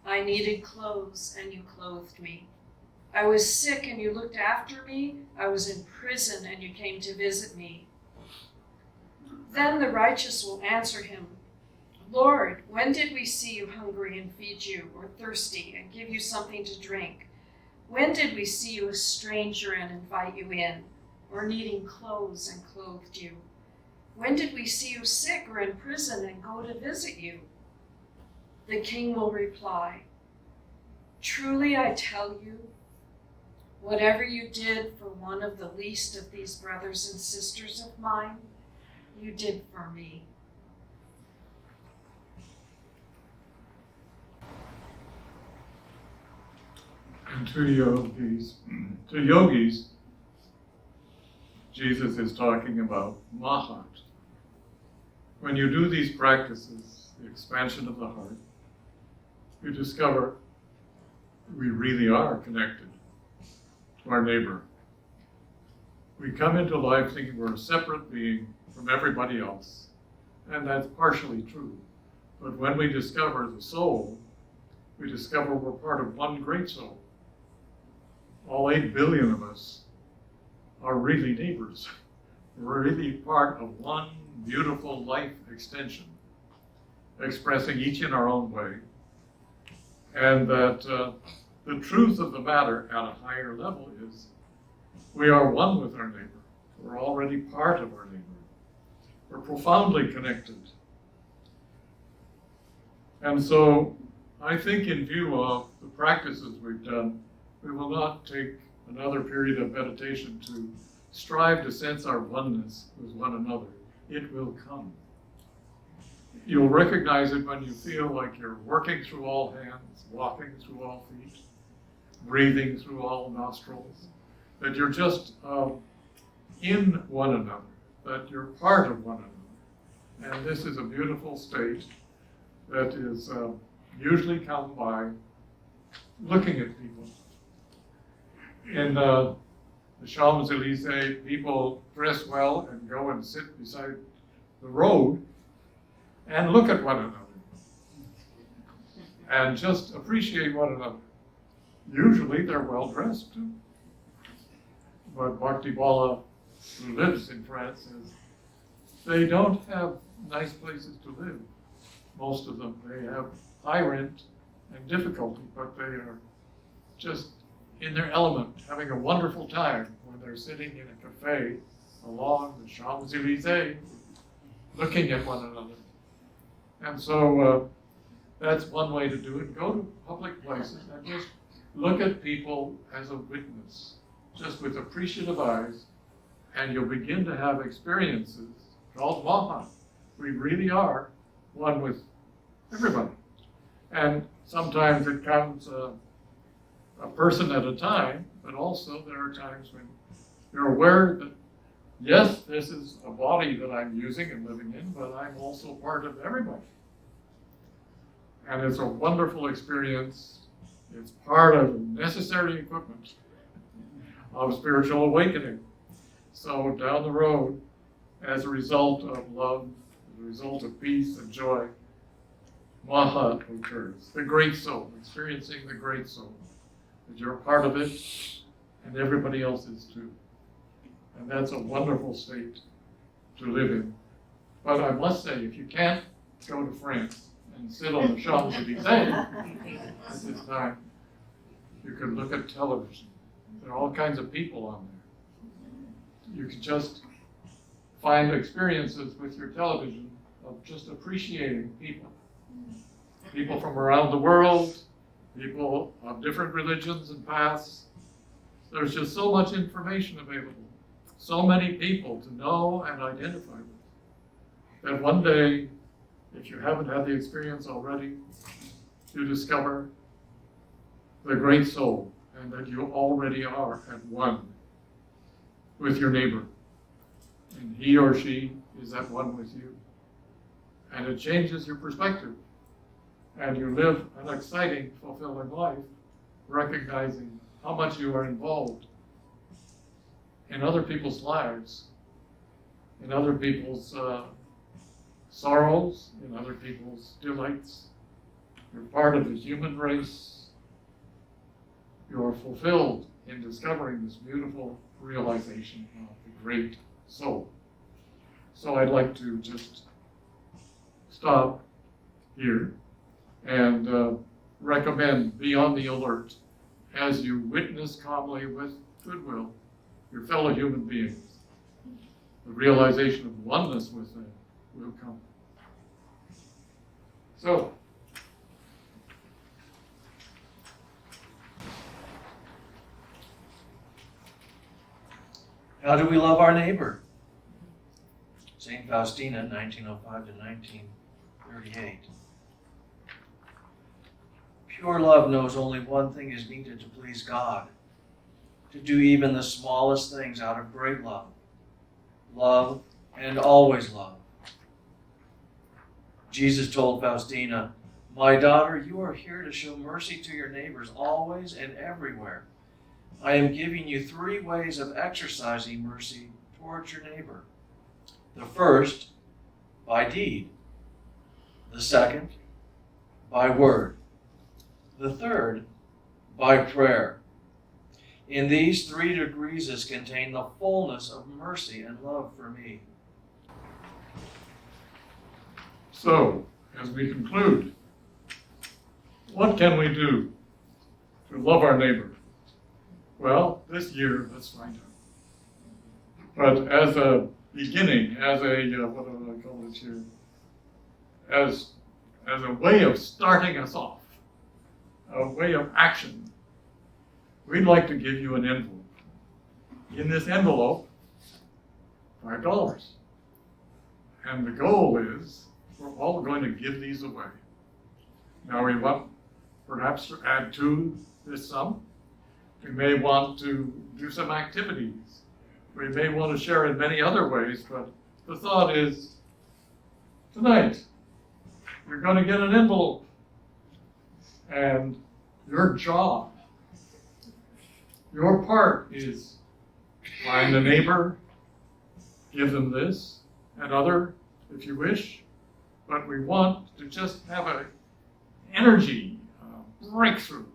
I needed clothes, and you clothed me. I was sick, and you looked after me. I was in prison, and you came to visit me. Then the righteous will answer him, Lord, when did we see you hungry and feed you, or thirsty and give you something to drink? When did we see you a stranger and invite you in, or needing clothes and clothed you? When did we see you sick or in prison and go to visit you? The king will reply, truly I tell you, whatever you did for one of the least of these brothers and sisters of mine, you did for me. And to yogis, Jesus is talking about Mahat. When you do these practices, the expansion of the heart, you discover we really are connected to our neighbor. We come into life thinking we're a separate being from everybody else, and that's partially true. But when we discover the soul, we discover we're part of one great soul. All 8 billion of us are really neighbors. We're really part of one beautiful life extension, expressing each in our own way. And that the truth of the matter at a higher level is we are one with our neighbor. We're already part of our neighbor. We're profoundly connected. And so I think in view of the practices we've done, we will not take another period of meditation to strive to sense our oneness with one another. It will come. You'll recognize it when you feel like you're working through all hands, walking through all feet, breathing through all nostrils, that you're just in one another, that you're part of one another. And this is a beautiful state that is usually come by looking at people. In the Champs-Élysées, people dress well and go and sit beside the road and look at one another and just appreciate one another. Usually they're well dressed too. But Bhakti Bala, who lives in France, says they don't have nice places to live. Most of them, they have high rent and difficulty, but they are just in their element, having a wonderful time when they're sitting in a cafe along the Champs-Élysées, looking at one another. And so that's one way to do it. Go to public places and just look at people as a witness, just with appreciative eyes, and you'll begin to have experiences called Mahat. We really are one with everybody. And sometimes it comes a person at a time, but also there are times when you're aware that, yes, this is a body that I'm using and living in, but I'm also part of everybody. And it's a wonderful experience. It's part of necessary equipment of spiritual awakening. So down the road, as a result of love, as a result of peace and joy, Mahat occurs, the great soul, experiencing the great soul. That you're a part of it, and everybody else is too. And that's a wonderful state to live in. But I must say, if you can't go to France and sit on the Champs-Elysees at this time, you can look at television. There are all kinds of people on there. You can just find experiences with your television of just appreciating people. People from around the world, people of different religions and paths. There's just so much information available, so many people to know and identify with, that one day, if you haven't had the experience already, you discover the great soul and that you already are at one with your neighbor. And he or she is at one with you. And it changes your perspective. And you live an exciting, fulfilling life, recognizing how much you are involved in other people's lives, in other people's sorrows, in other people's delights. You're part of the human race. You are fulfilled in discovering this beautiful realization of the great soul. So I'd like to just stop here and recommend be on the alert as you witness calmly with goodwill your fellow human beings. The realization of oneness with them will come. So, How do we love our neighbor? St. Faustina, 1905 to 1938. Pure love knows only one thing is needed to please God, to do even the smallest things out of great love. Love and always love. Jesus told Faustina, "My daughter, you are here to show mercy to your neighbors always and everywhere. I am giving you 3 ways of exercising mercy towards your neighbor. The first, by deed. The second, by word. The third, by prayer. In these 3 degrees is contained the fullness of mercy and love for me." so, as we conclude, what can we do to love our neighbor? Well, this year, let's find out. But as a beginning, as a, what do I call it here? As a way of starting us off, a way of action, we'd like to give you an envelope. In this envelope, $5. And the goal is, we're all going to give these away. Now we want perhaps to add to this sum. We may want to do some activities. We may want to share in many other ways, but the thought is, tonight, you're going to get an envelope. And your job, your part is find a neighbor, give them this and other if you wish, but we want to just have an energy, a breakthrough,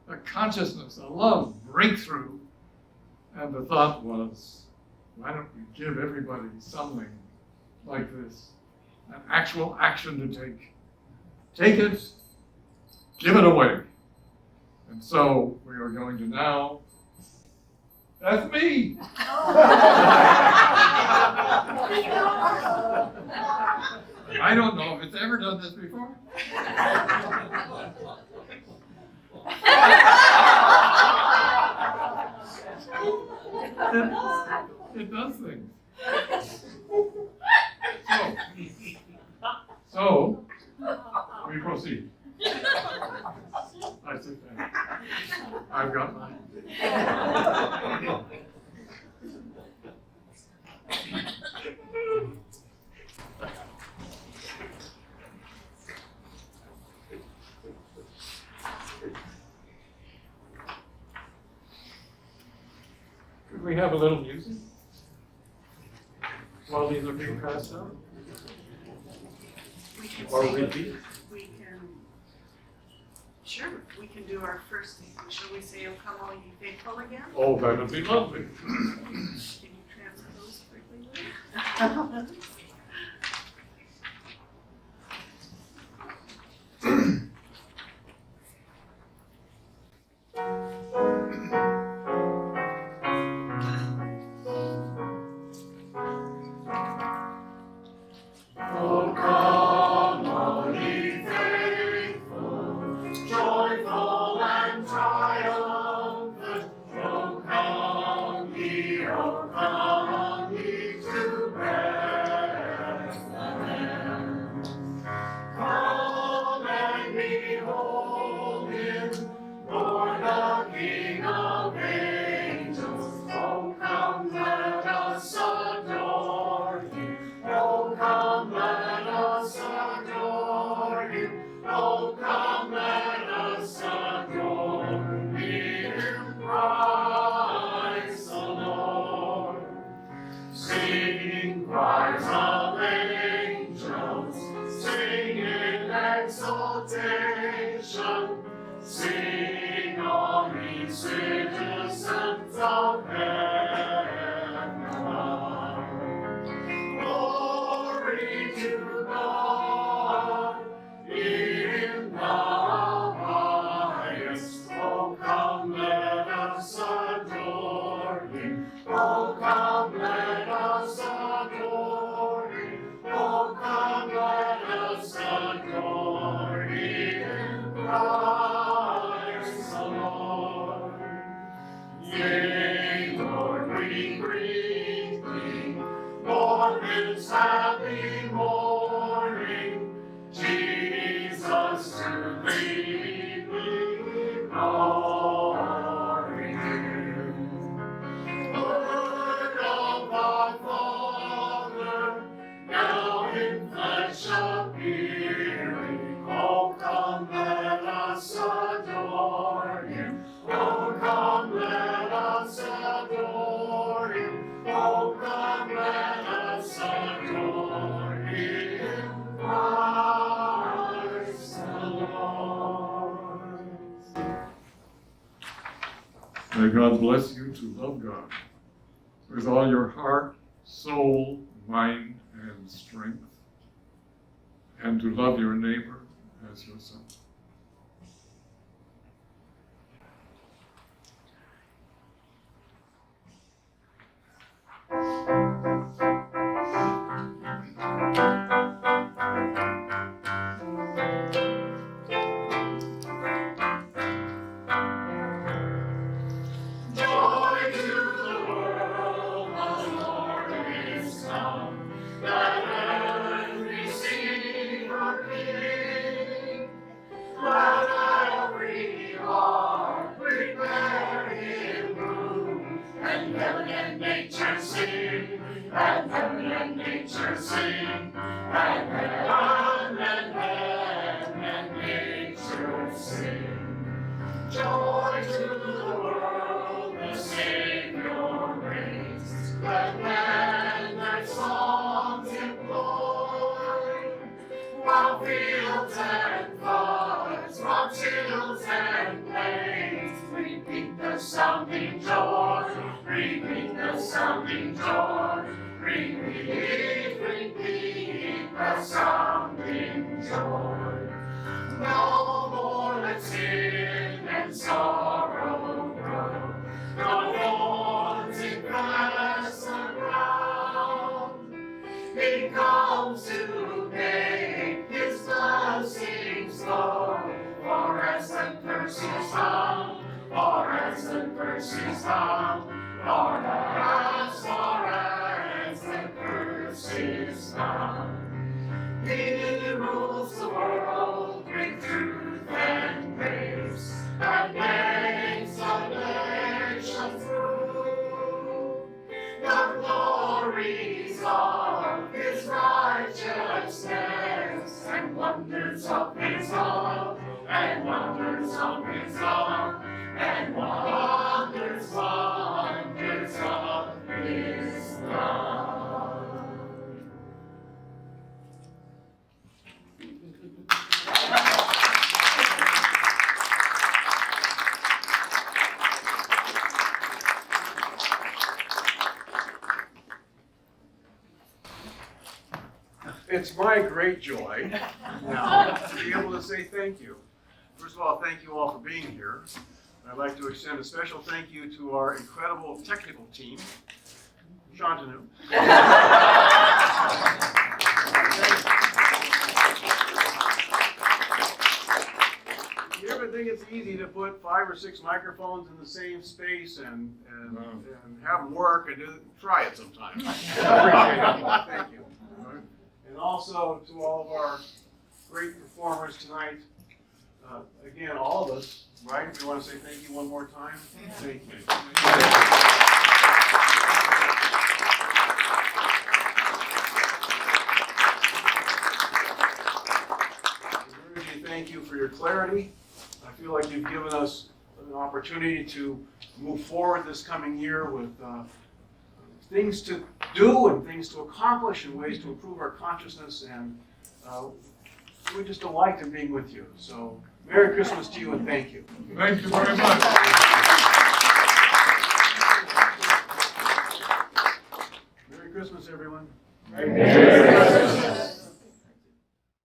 a consciousness, a love breakthrough. And the thought was, why don't we give everybody something like this, an actual action to take. Take it, give it away. And so we are going to now, that's me. I don't know if it's ever done this before. It does things. So we proceed. I sit down. I've got mine. Could we have a little music while these are being passed out? We can Or sing. repeat? We can, sure, we can do our first thing. Shall we say, "O come all ye faithful" again? Oh, that would be lovely. Can you Oh, come, all ye faithful, joyful and triumphant. Oh, come ye to Bethlehem. Come and behold him, born the King of angels. Oh, come, let us adore him. Oh, come, let us adore him. Oh, come, let us adore him, Christ the Lord. Singing choirs of angels, sing in exaltation. Sing, all ye citizens of heaven. Glory to God in the highest. Oh, come, let us adore him. Oh, come, let us adore him. Oh, come, let us adore him, Christ the Lord. Yea, Lord, we greet thee on this happy morning. Jesus, to thee be glory. Word of our Father, now in flesh appearing. Oh, come, let us adore him. Oh, come, let us adore him. Oh, come, let us adore him, Christ the Lord. May God bless you to love God with all your heart, soul, mind, and strength, and to love your neighbor as yourself. Joy to the world, the Lord is come. Let earth receive her King. Let every heart prepare him room. And heaven and nature sing. And heaven and nature sing. And heaven and nature sing. Joy to the world, the Savior reigns. Let men their songs employ, while fields and floods, rocks, hills and plains, repeat the sounding joy, repeat the sounding joy, repeat the sounding joy. No more let sin and sorrow grow, no thorns infest the ground. He comes to make his blessings flow, for as the curse is found, for as the curse is found, for as the curse is found. He rules the world with truth and grace, and makes the nations rule. The glories of his righteousness, and wonders of his love, and wonders of his love, and wonders of his love. It's my great joy now to be able to say thank you. First of all, thank you all for being here. I'd like to extend a special thank you to our incredible technical team, Shantanu. You ever think it's easy to put 5 or 6 microphones in the same space and have them work and try it sometime? Appreciate it. Thank you. And also to all of our great performers tonight. Again, all of us, right? We want to say thank you one more time. Thank you. Thank you for your clarity. I feel like you've given us an opportunity to move forward this coming year with things to do and things to accomplish and ways to improve our consciousness, and we're just delight in being with you. So Merry Christmas to you and thank you. Thank you very much. Merry Christmas, everyone. Merry